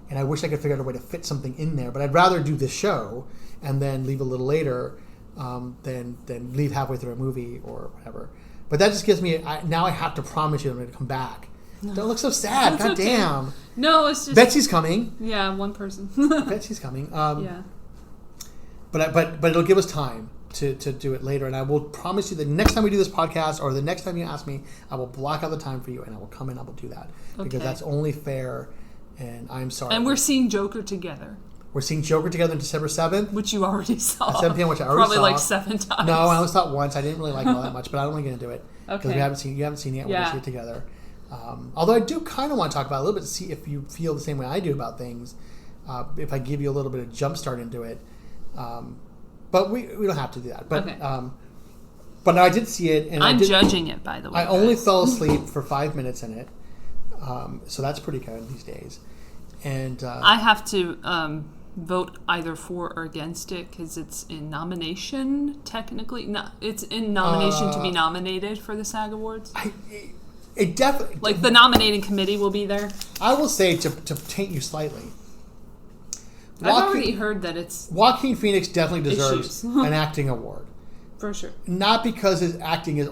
and I wish I could figure out a way to fit something in there. But I'd rather do this show and then leave a little later than leave halfway through a movie or whatever. But that just gives me now I have to promise you I'm going to come back. No. Don't look so sad. God okay. Damn. No, it's just Betsy's coming. Yeah, one person. Betsy's coming. Yeah. But it'll give us time to do it later, and I will promise you the next time we do this podcast or the next time you ask me, I will block out the time for you and I will come in. I will do that because that's only fair. And I'm sorry. And we're seeing Joker together. We're seeing Joker together on December 7th, which you already saw. At 7 p.m., which I already saw. Probably 7 times. No, I only saw it once. I didn't really like it all that much, but I'm only going to do it because you haven't seen it yet. We're going to see it together. Although I do kind of want to talk about it a little bit to see if you feel the same way I do about things. If I give you a little bit of jump start into it. But we don't have to do that. But but I did see it, and I'm judging it, by the way. I only fell asleep for 5 minutes in it, so that's pretty good these days. And I have to vote either for or against it because it's in nomination. Technically, no, it's in nomination to be nominated for the SAG Awards. It definitely the nominating committee will be there. I will say to taint you slightly. I've already heard that it's Joaquin Phoenix definitely deserves an acting award. For sure. Not because his acting is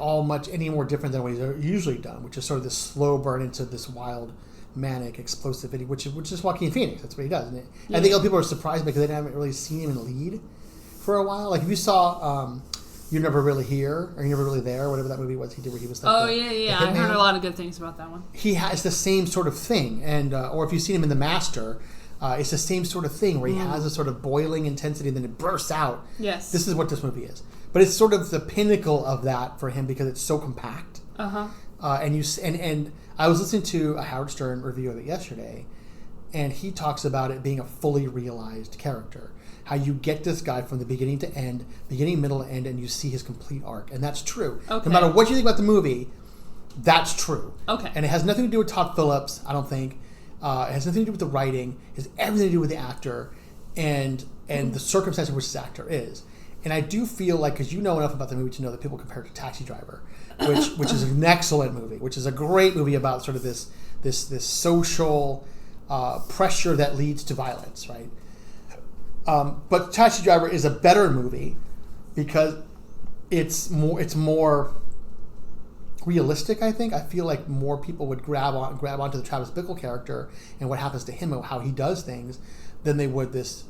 any more different than what he's usually done, which is sort of this slow burn into this wild, manic explosivity, which is Joaquin Phoenix. That's what he does, isn't it? Yeah. I think other people are surprised because they haven't really seen him in the lead for a while. Like if you saw You're Never Really Here, or You're Never Really There, whatever that movie was he did where he was I heard a lot of good things about that one. He has the same sort of thing, and or if you've seen him in The Master, it's the same sort of thing where he has a sort of boiling intensity and then it bursts out. Yes. This is what this movie is. But it's sort of the pinnacle of that for him because it's so compact. Uh-huh. And I was listening to a Howard Stern review of it yesterday, and he talks about it being a fully realized character. How you get this guy from the beginning to end, beginning, middle, and end, and you see his complete arc. And that's true. Okay. No matter what you think about the movie, that's true. Okay. And it has nothing to do with Todd Phillips, I don't think. It has nothing to do with the writing. It has everything to do with the actor and the circumstance in which this actor is. And I do feel like, because you know enough about the movie to know that people compare it to Taxi Driver, which is an excellent movie, which is a great movie about sort of this social pressure that leads to violence, right? But Taxi Driver is a better movie because it's more realistic, I think. I feel like more people would grab onto the Travis Bickle character and what happens to him and how he does things than they would this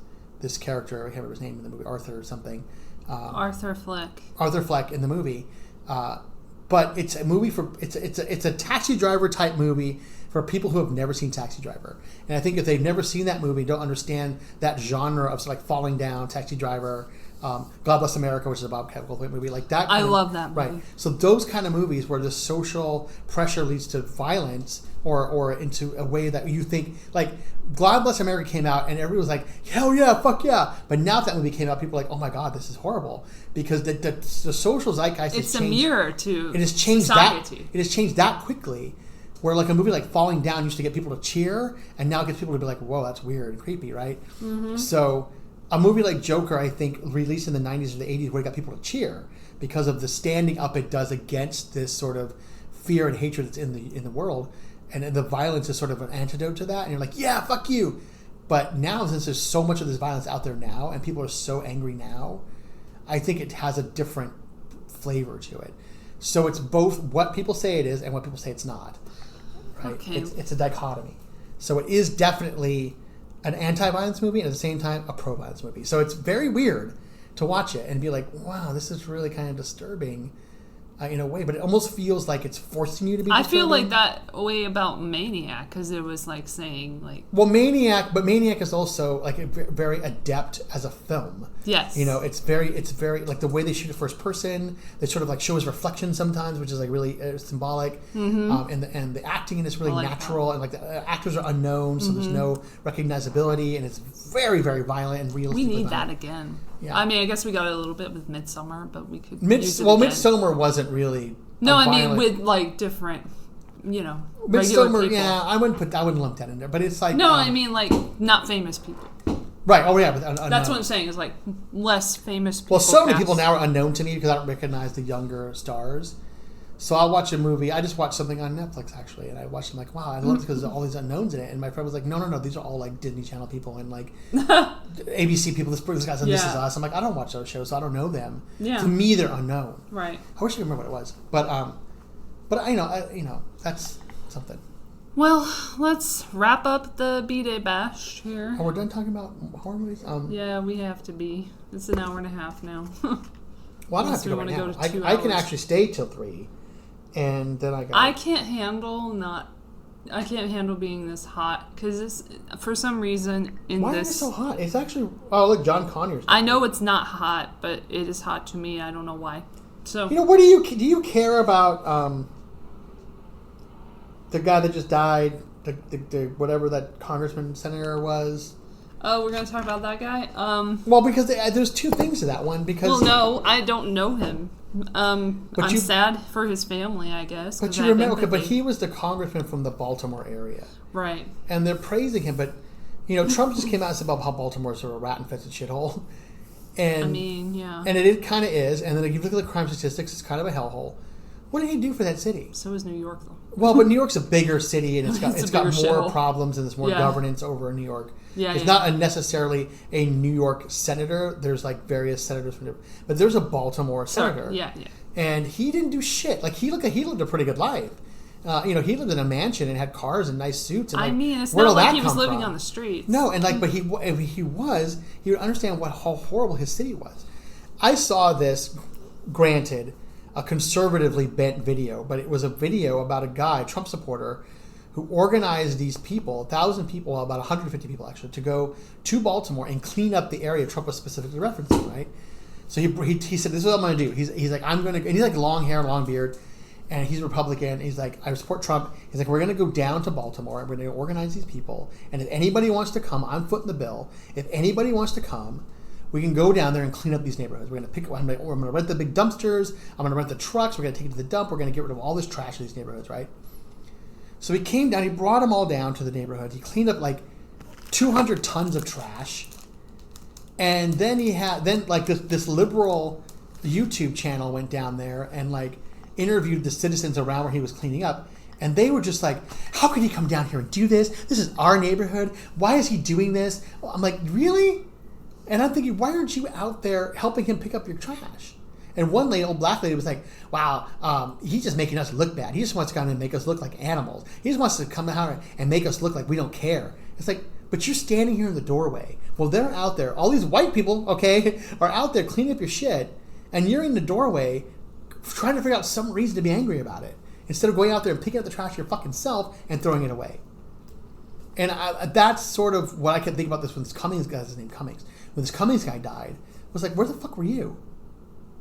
character. I can't remember his name in the movie, Arthur or something. Arthur Fleck. Arthur Fleck in the movie. But it's a movie it's a Taxi Driver type movie for people who have never seen Taxi Driver. And I think if they've never seen that movie, don't understand that genre of like Falling Down, Taxi Driver, God Bless America, which is a Bob Goldthwait movie, like that. I love that movie. Right. So those kind of movies where the social pressure leads to violence or into a way that you think, like God Bless America came out and everybody was like, hell yeah, fuck yeah. But now if that movie came out, people are like, oh my God, this is horrible. Because the social zeitgeist it's has changed. It's a mirror to it has changed society. It has changed that quickly. Where like a movie like Falling Down used to get people to cheer, and now it gets people to be like, whoa, that's weird and creepy, right? Mm-hmm. So a movie like Joker, I think, released in the 90s or the 80s, where it got people to cheer because of the standing up it does against this sort of fear and hatred that's in the world. And the violence is sort of an antidote to that. And you're like, yeah, fuck you. But now, since there's so much of this violence out there now, and people are so angry now, I think it has a different flavor to it. So it's both what people say it is and what people say it's not. Right? Okay. It's a dichotomy. So it is definitely an anti-violence movie and at the same time a pro-violence movie. So it's very weird to watch it and be like, wow, this is really kind of disturbing in a way, but it almost feels like it's forcing you to be disturbing. I feel like that way about Maniac, because it was like saying like... Well, Maniac is also like very adept as a film. Yes. You know, it's very like the way they shoot it first person, they sort of like show his reflection sometimes, which is like really symbolic. Mm-hmm. And the acting in is really natural, and like the actors are unknown, so there's no recognizability, and it's very, very violent and realistic. We need that again. Yeah. I mean, I guess we got it a little bit with Midsommar, but we could use it again. Midsommar wasn't really... No, I mean with like different, regular Midsommar, people. yeah, I wouldn't lump that in there, but it's like... No, I mean like not famous people. Right, oh yeah. But that's what I'm saying, is like less famous people. Well, so many people now are unknown to me because I don't recognize the younger stars. So I'll watch a movie. I just watched something on Netflix, actually, and I watched it like, wow, I love it because there's all these unknowns in it. And my friend was like, no, these are all like Disney Channel people and like ABC people. This guy's on This Is Us. I'm like, I don't watch those shows, so I don't know them. Yeah. To me, they're unknown. Right. I wish I could remember what it was, but that's something. Well, let's wrap up the B-Day Bash here. Oh, we're done talking about horror movies? Yeah, we have to be. It's an hour and a half now. Well, I don't have to go right now. I can actually stay till 3. And then I can't handle being this hot because for some reason Why is it so hot? It's actually look, John Conyers. I know it's not hot, but it is hot to me. I don't know why. So what do you care about the guy that just died, the whatever that congressman senator was? Oh, we're gonna talk about that guy. Well, because there's two things to that one. Because no, I don't know him. I'm sad for his family, I guess. But you remember, but he was the congressman from the Baltimore area, right? And they're praising him, but Trump just came out and said about how Baltimore is sort of a rat-infested shithole, and I mean, yeah, and it kind of is. And then if you look at the crime statistics, it's kind of a hellhole. What did he do for that city? So is New York, though. Well, but New York's a bigger city, and it's got more shithole. problems, and there's more governance over New York. Yeah, it's not necessarily a New York senator. There's like various senators from different, but there's a Baltimore senator. Yeah. And he didn't do shit. Like he lived a pretty good life. He lived in a mansion and had cars and nice suits. And, it's not like he was living on the streets. No, and but he would understand how horrible his city was. I saw this, granted, a conservatively bent video, but it was a video about a guy, Trump supporter, who organized these people, 1,000 people, about 150 people actually, to go to Baltimore and clean up the area Trump was specifically referencing, right? So he said, this is what I'm going to do. He's like, I'm going to, and he's like long hair, long beard, and he's Republican. He's like, I support Trump. He's like, we're going to go down to Baltimore, and we're going to organize these people, and if anybody wants to come, I'm footing the bill. If anybody wants to come, we can go down there and clean up these neighborhoods. We're going to rent the big dumpsters. I'm going to rent the trucks. We're going to take it to the dump. We're going to get rid of all this trash in these neighborhoods, right? So he came down. He brought them all down to the neighborhood. He cleaned up like 200 tons of trash. And then he had this liberal YouTube channel went down there and like interviewed the citizens around where he was cleaning up. And they were just like, how could he come down here and do this? This is our neighborhood. Why is he doing this? I'm like, really? And I'm thinking, why aren't you out there helping him pick up your trash? And one old black lady was like, wow, he's just making us look bad. He just wants to come and make us look like animals. He just wants to come out and make us look like we don't care. It's like, but you're standing here in the doorway. Well, they're out there. All these white people, okay, are out there cleaning up your shit. And you're in the doorway trying to figure out some reason to be angry about it. instead of going out there and picking up the trash your fucking self and throwing it away. And that's sort of what I can think about this when this Cummings guy, his name Cummings, when this Cummings guy died, was like, where the fuck were you?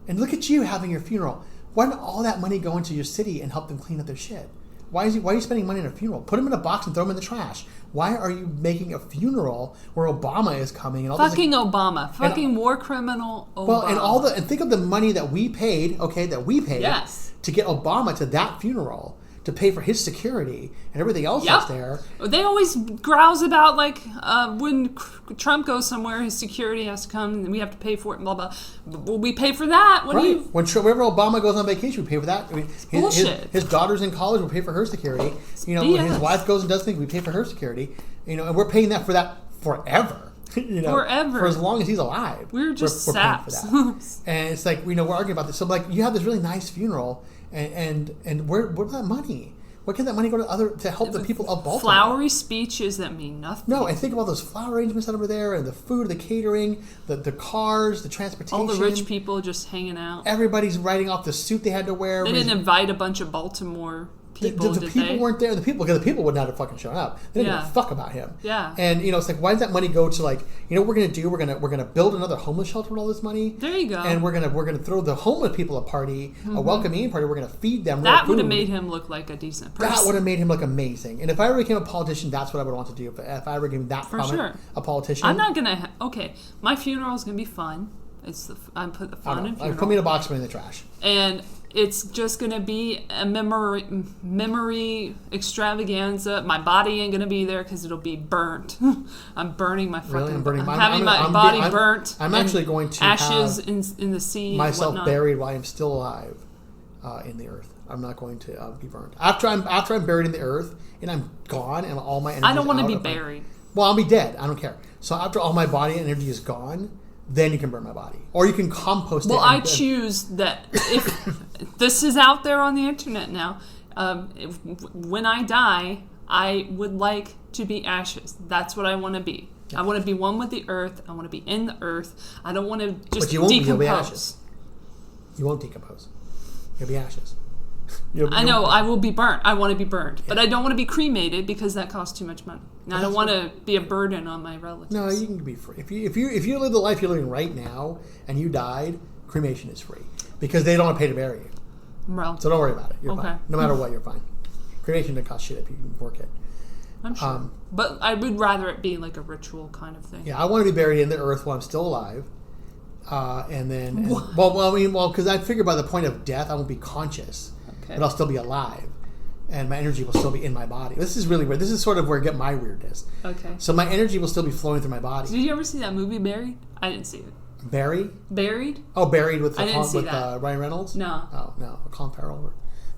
And look at you having your funeral. Why didn't all that money go into your city and help them clean up their shit? Why are you spending money on a funeral? Put them in a box and throw them in the trash. Why are you making a funeral where Obama is coming and all this? Fucking Obama. Fucking war criminal Obama. Well, and think of the money that we paid, yes, to get Obama to that funeral, to pay for his security and everything else that's there. They always grouse about, like, when Trump goes somewhere, his security has to come and we have to pay for it and blah, blah. Well, we pay for that. Whenever Obama goes on vacation, we pay for that. I mean, his daughter's in college, we pay for her security. You know, when his wife goes and does things, we pay for her security. You know, and we're paying that forever. You know, forever. For as long as he's alive. We're just saps. We're paying for that. And it's like, we're arguing about this. So, like, you have this really nice funeral, and where's that money? What can that money go to help the people of Baltimore? Flowery speeches that mean nothing. No, and think about those flower arrangements that are over there, and the food, the catering, the cars, the transportation. All the rich people just hanging out. Everybody's writing off the suit they had to wear. They didn't invite a bunch of Baltimore people, the people weren't there. Because the people would not have fucking shown up. They didn't give a fuck about him. Yeah. And it's like, why does that money go to, like, what we're gonna do? We're gonna build another homeless shelter with all this money. There you go. And we're gonna throw the homeless people a party, a welcoming party. We're gonna feed them. That would have made him look like a decent person. That would have made him look amazing. And if I ever became a politician, that's what I would want to do. If I ever became that a politician, I'm not gonna. My funeral is gonna be fun. I put the fun in funeral. Put me in a box, put me in the trash. And it's just going to be a memory extravaganza. My body ain't going to be there because it'll be burnt. I'm burning my fucking... Really? I'm having my body burnt. I'm actually going to ashes in the sea. Myself buried while I'm still alive in the earth. I'm not going to be burned. After I'm buried in the earth and I'm gone and all my energy I don't want to be buried. Well, I'll be dead. I don't care. So after all my body energy is gone, then you can burn my body. Or you can compost it. Well, I choose that if this is out there on the internet now, when I die, I would like to be ashes. That's what I want to be. Yeah. I want to be one with the earth. I want to be in the earth. I don't want to just decompose. You'll be ashes. You won't decompose. You'll be ashes. I know, I will be burnt. I want to be burnt. Yeah. But I don't want to be cremated because that costs too much money. And I don't want to be a burden on my relatives. No, you can be free. If you live the life you're living right now and you died, cremation is free. Because they don't want to pay to bury you. Well, so don't worry about it. You're fine. No matter what, you're fine. Cremation doesn't cost shit if you can work it. I'm sure. But I would rather it be like a ritual kind of thing. Yeah, I want to be buried in the earth while I'm still alive. Because I figure by the point of death, I won't be conscious. Okay. But I'll still be alive. And my energy will still be in my body. This is really weird. This is sort of where I get my weirdness. Okay. So my energy will still be flowing through my body. Did you ever see that movie, Buried? I didn't see it. Buried? Oh, Buried with Ryan Reynolds? No. Oh, no. Colin Farrell?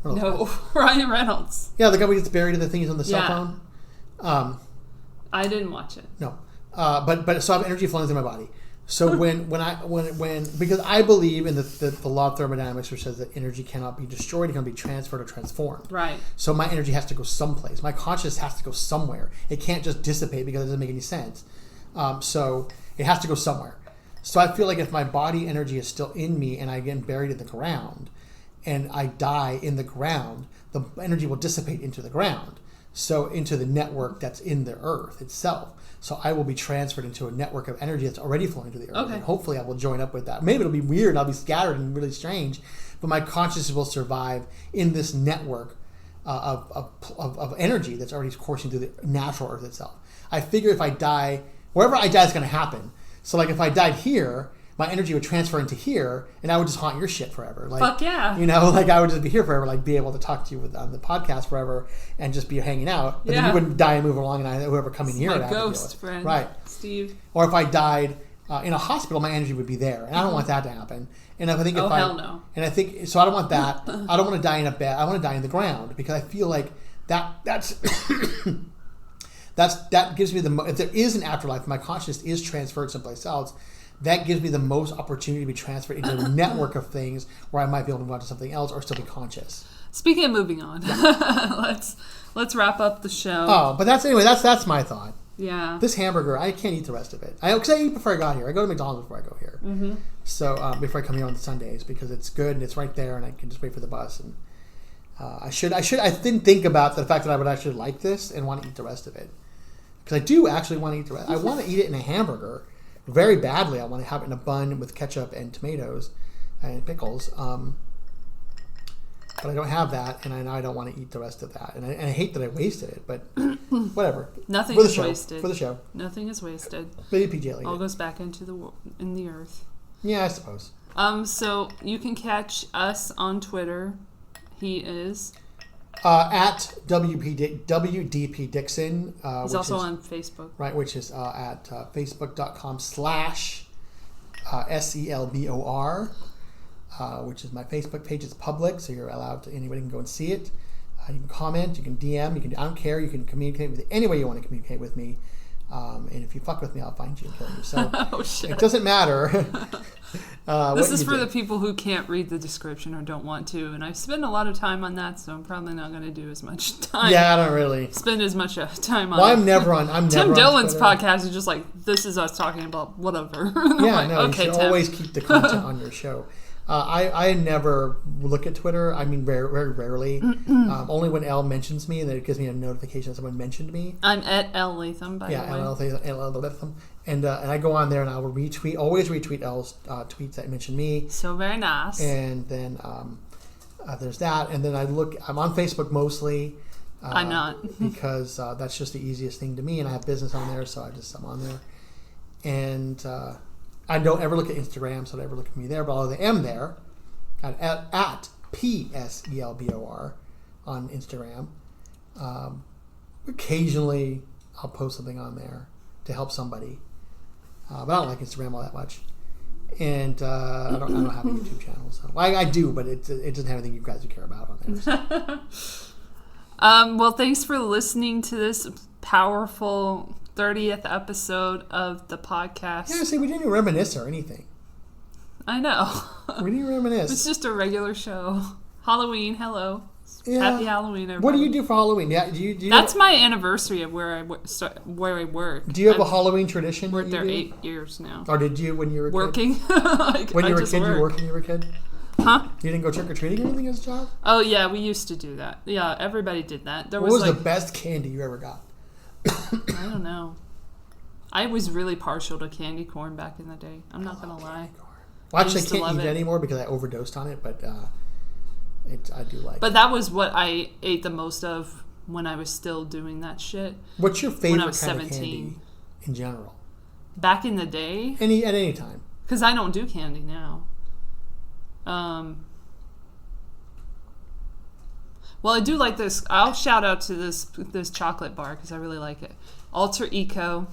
No, Ryan Reynolds. Yeah, the guy who gets buried in the thing is on the cell phone. I didn't watch it. No. But so I have energy flowing through my body. So when because I believe in the law of thermodynamics, which says that energy cannot be destroyed, it can be transferred or transformed. Right. So my energy has to go someplace. My consciousness has to go somewhere. It can't just dissipate because it doesn't make any sense. So it has to go somewhere. So I feel like if my body energy is still in me and I get buried in the ground and I die in the ground, the energy will dissipate into the ground. So into the network that's in the earth itself. So I will be transferred into a network of energy that's already flowing to the earth. Okay. And hopefully I will join up with that. Maybe it'll be weird. I'll be scattered and really strange. But my consciousness will survive in this network of energy that's already coursing through the natural earth itself. I figure if I die, wherever I die is going to happen. So like if I died here, my energy would transfer into here, and I would just haunt your shit forever. Like, fuck yeah. Like I would just be here forever, like be able to talk to you on the podcast forever and just be hanging out. But then you wouldn't die and move along, and whoever coming here would have ghost to friend, right? Steve. Or if I died in a hospital, my energy would be there, and I don't want that to happen. And I think hell no. And I think so. I don't want that. I don't want to die in a bed. I want to die in the ground because I feel like that's that gives me if there is an afterlife, my consciousness is transferred someplace else. That gives me the most opportunity to be transferred into a network of things where I might be able to move on to something else or still be conscious. Speaking of moving on, let's wrap up the show. Oh, but that's my thought. Yeah. This hamburger, I can't eat the rest of it. Because I eat before I got here. I go to McDonald's before I go here. So before I come here on Sundays because it's good and it's right there and I can just wait for the bus. And I didn't think about the fact that I would actually like this and want to eat the rest of it. Because I do actually want to eat the rest. I want to eat it in a hamburger very badly. I want to have it in a bun with ketchup and tomatoes and pickles. But I don't have that, and I don't want to eat the rest of that. And I hate that I wasted it, but whatever. Nothing is wasted. For the show. Nothing is wasted. Maybe PJ later. All goes back into the earth. Yeah, I suppose. So you can catch us on Twitter. He is at WDP Dixon. He's also on Facebook. Right, which is at facebook.com/SELBOR, which is my Facebook page. It's public, so you're allowed to, anybody can go and see it. You can comment, you can DM, I don't care, you can communicate with any way you want to communicate with me. And if you fuck with me, I'll find you and kill you. So oh, shit. It doesn't matter. This is for the people who can't read the description or don't want to, and I spend a lot of time on that, so I'm probably not going to do as much time. Yeah, I don't really spend as much time on. Well, I'm never on. Tim Dillon's podcast is just like, this is us talking about whatever. Yeah, like, no, okay, you should always keep the content on your show. I never look at Twitter. I mean, very, very rarely. Only when Elle mentions me, and then it gives me a notification that someone mentioned me. I'm at Elle-Latham, by the way. Yeah, Elle-Latham. And I go on there and I will always retweet Elle's tweets that mention me. So very nice. And then there's that. And then I'm on Facebook mostly. I'm not. Because that's just the easiest thing to me. And I have business on there, so I'm on there. And I don't ever look at Instagram, so I don't ever look at me there. But although I am there, at PSELBOR on Instagram, occasionally I'll post something on there to help somebody. But I don't like Instagram all that much. And I don't have a YouTube channel. So I do, but it doesn't have anything you guys would care about on there. So. Well, thanks for listening to this powerful 30th episode of the podcast. Yeah, see, we didn't even reminisce or anything. I know. We didn't reminisce. It's just a regular show. Halloween, hello. Yeah. Happy Halloween, everybody. What do you do for Halloween? Yeah, do you That's my anniversary of where I work. Do you have a Halloween tradition? Worked there 8 years now. Or did you when you were a working? Kid? When you were a kid, you worked when you were a kid? Huh? You didn't go trick-or-treating or anything as a child? Oh, yeah, we used to do that. Yeah, everybody did that. What was the best candy you ever got? I don't know. I was really partial to candy corn back in the day. I'm not going to lie. Well, actually, I can't eat it anymore because I overdosed on it, but I do like it. But that was what I ate the most of when I was still doing that shit. What's your favorite when I was kind 17. of candy in general? Back in the day? At any time. Because I don't do candy now. Well, I do like this. I'll shout out to this chocolate bar because I really like it. Alter Eco,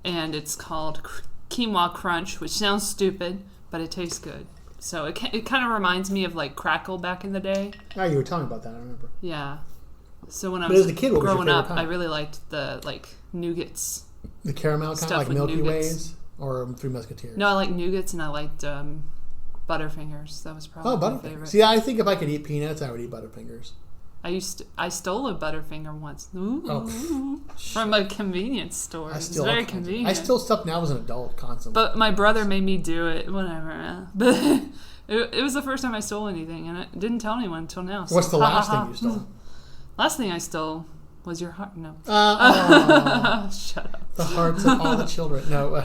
and it's called Quinoa Crunch, which sounds stupid, but it tastes good. So it kind of reminds me of like Crackle back in the day. Oh, you were telling me about that. I remember. Yeah. So when I was as a kid, growing up, I really liked the nougats. The caramel kind, like Milky nougats. Ways or Three Musketeers. No, I like nougats and I liked Butterfingers. That was probably my favorite. See, I think if I could eat peanuts, I would eat Butterfingers. I stole a Butterfinger once. Ooh. From a convenience store. It's very convenient. I steal stuff now as an adult constantly. But my brother made me do it. Whatever. But it was the first time I stole anything, and I didn't tell anyone until now. So. What's the last thing you stole? Last thing I stole was your heart. No. Shut up. The hearts of all the children. No.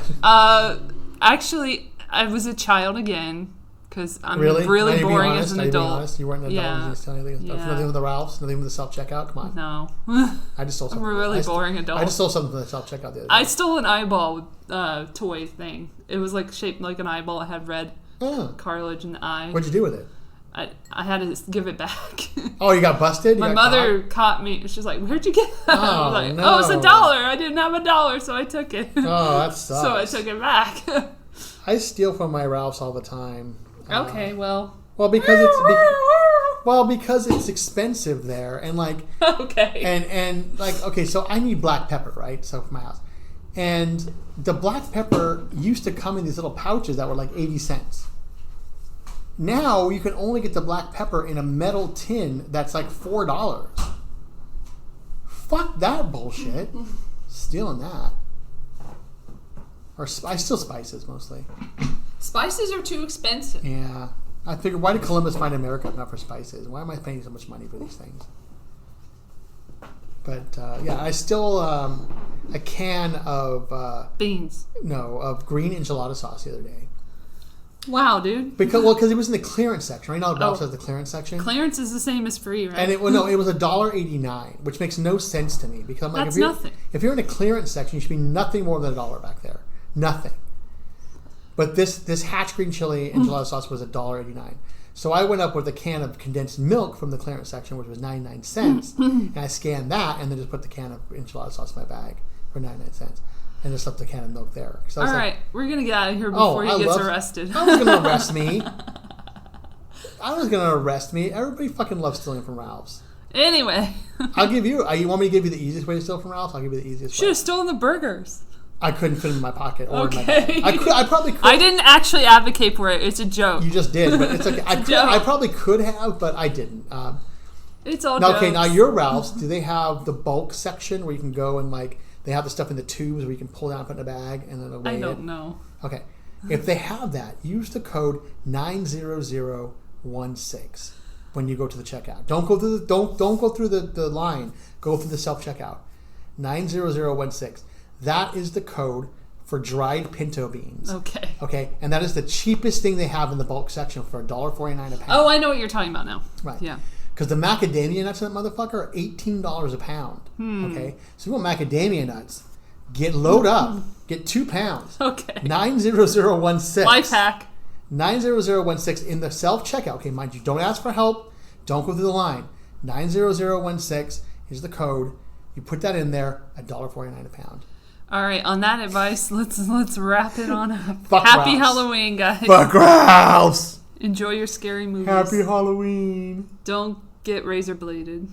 Actually, I was a child again. Because I'm really boring as an adult. You weren't an adult. Yeah. You just tell anything. Yeah. Nothing with the Ralphs. Nothing with the self-checkout. Come on. No. I just stole something. I'm a really boring adult. I just stole something from the self-checkout the other day. I stole an eyeball toy thing. It was like shaped like an eyeball. It had red cartilage in the eye. What'd you do with it? I had to give it back. Oh, you got busted? My mother caught me. She's like, "Where'd you get that?" I was like, no. "Oh, it's $1. I didn't have $1, so I took it." Oh, that sucks. So I took it back. I steal from my Ralphs all the time. Okay, well, because it's expensive there, and like okay, and like okay, so I need black pepper, right? So for my house, and the black pepper used to come in these little pouches that were like 80 cents. Now you can only get the black pepper in a metal tin that's like $4. Fuck that bullshit. Stealing that. Or I steal spices mostly. Spices are too expensive. Yeah. I figured, why did Columbus find America enough for spices? Why am I paying so much money for these things? But yeah, I still a can of beans. No, of green enchilada sauce the other day. Wow, dude. Because it was in the clearance section. Right now, the box has the clearance section. Clearance is the same as free, right? And it was $1.89, which makes no sense to me because I'm like, that's nothing. If you're in a clearance section, you should be nothing more than $1 back there. Nothing. But this Hatch green chili enchilada sauce was $1.89. So I went up with a can of condensed milk from the clearance section, which was 99 cents, and I scanned that and then just put the can of enchilada sauce in my bag for 99 cents. And just left the can of milk there. All right, we're going to get out of here before he gets arrested. I was going to arrest me. Everybody fucking loves stealing from Ralph's. Anyway. I'll give you... You want me to give you the easiest way to steal from Ralph's? I'll give you the easiest way. Should have stolen the burgers. I couldn't fit them in my pocket or okay. in my bag. I probably could. I didn't actually advocate for it. It's a joke. You just did, but it's okay. I probably could have, but I didn't. It's all jokes. Okay, now your Ralph's, do they have the bulk section where you can go and like... They have the stuff in the tubes where you can pull down and put in a bag and then weigh it? I don't know. Okay. If they have that, use the code 90016 when you go to the checkout. Don't go through the line. Go through the self-checkout. 90016. That is the code for dried pinto beans. Okay. Okay. And that is the cheapest thing they have in the bulk section for $1.49 a pound. Oh, I know what you're talking about now. Right. Yeah. Because the macadamia nuts in that motherfucker are $18 a pound. Okay? So you want macadamia nuts, load up. Get 2 pounds. Okay. 90016. Life hack. 90016 in the self-checkout. Okay, mind you, don't ask for help. Don't go through the line. 90016 is the code. You put that in there, $1.49 a pound. All right, on that advice, let's wrap it on up. Fuck Happy Ralph's. Halloween, guys. Fuck Ralph's. Enjoy your scary movies. Happy Halloween. Don't get razor bladed.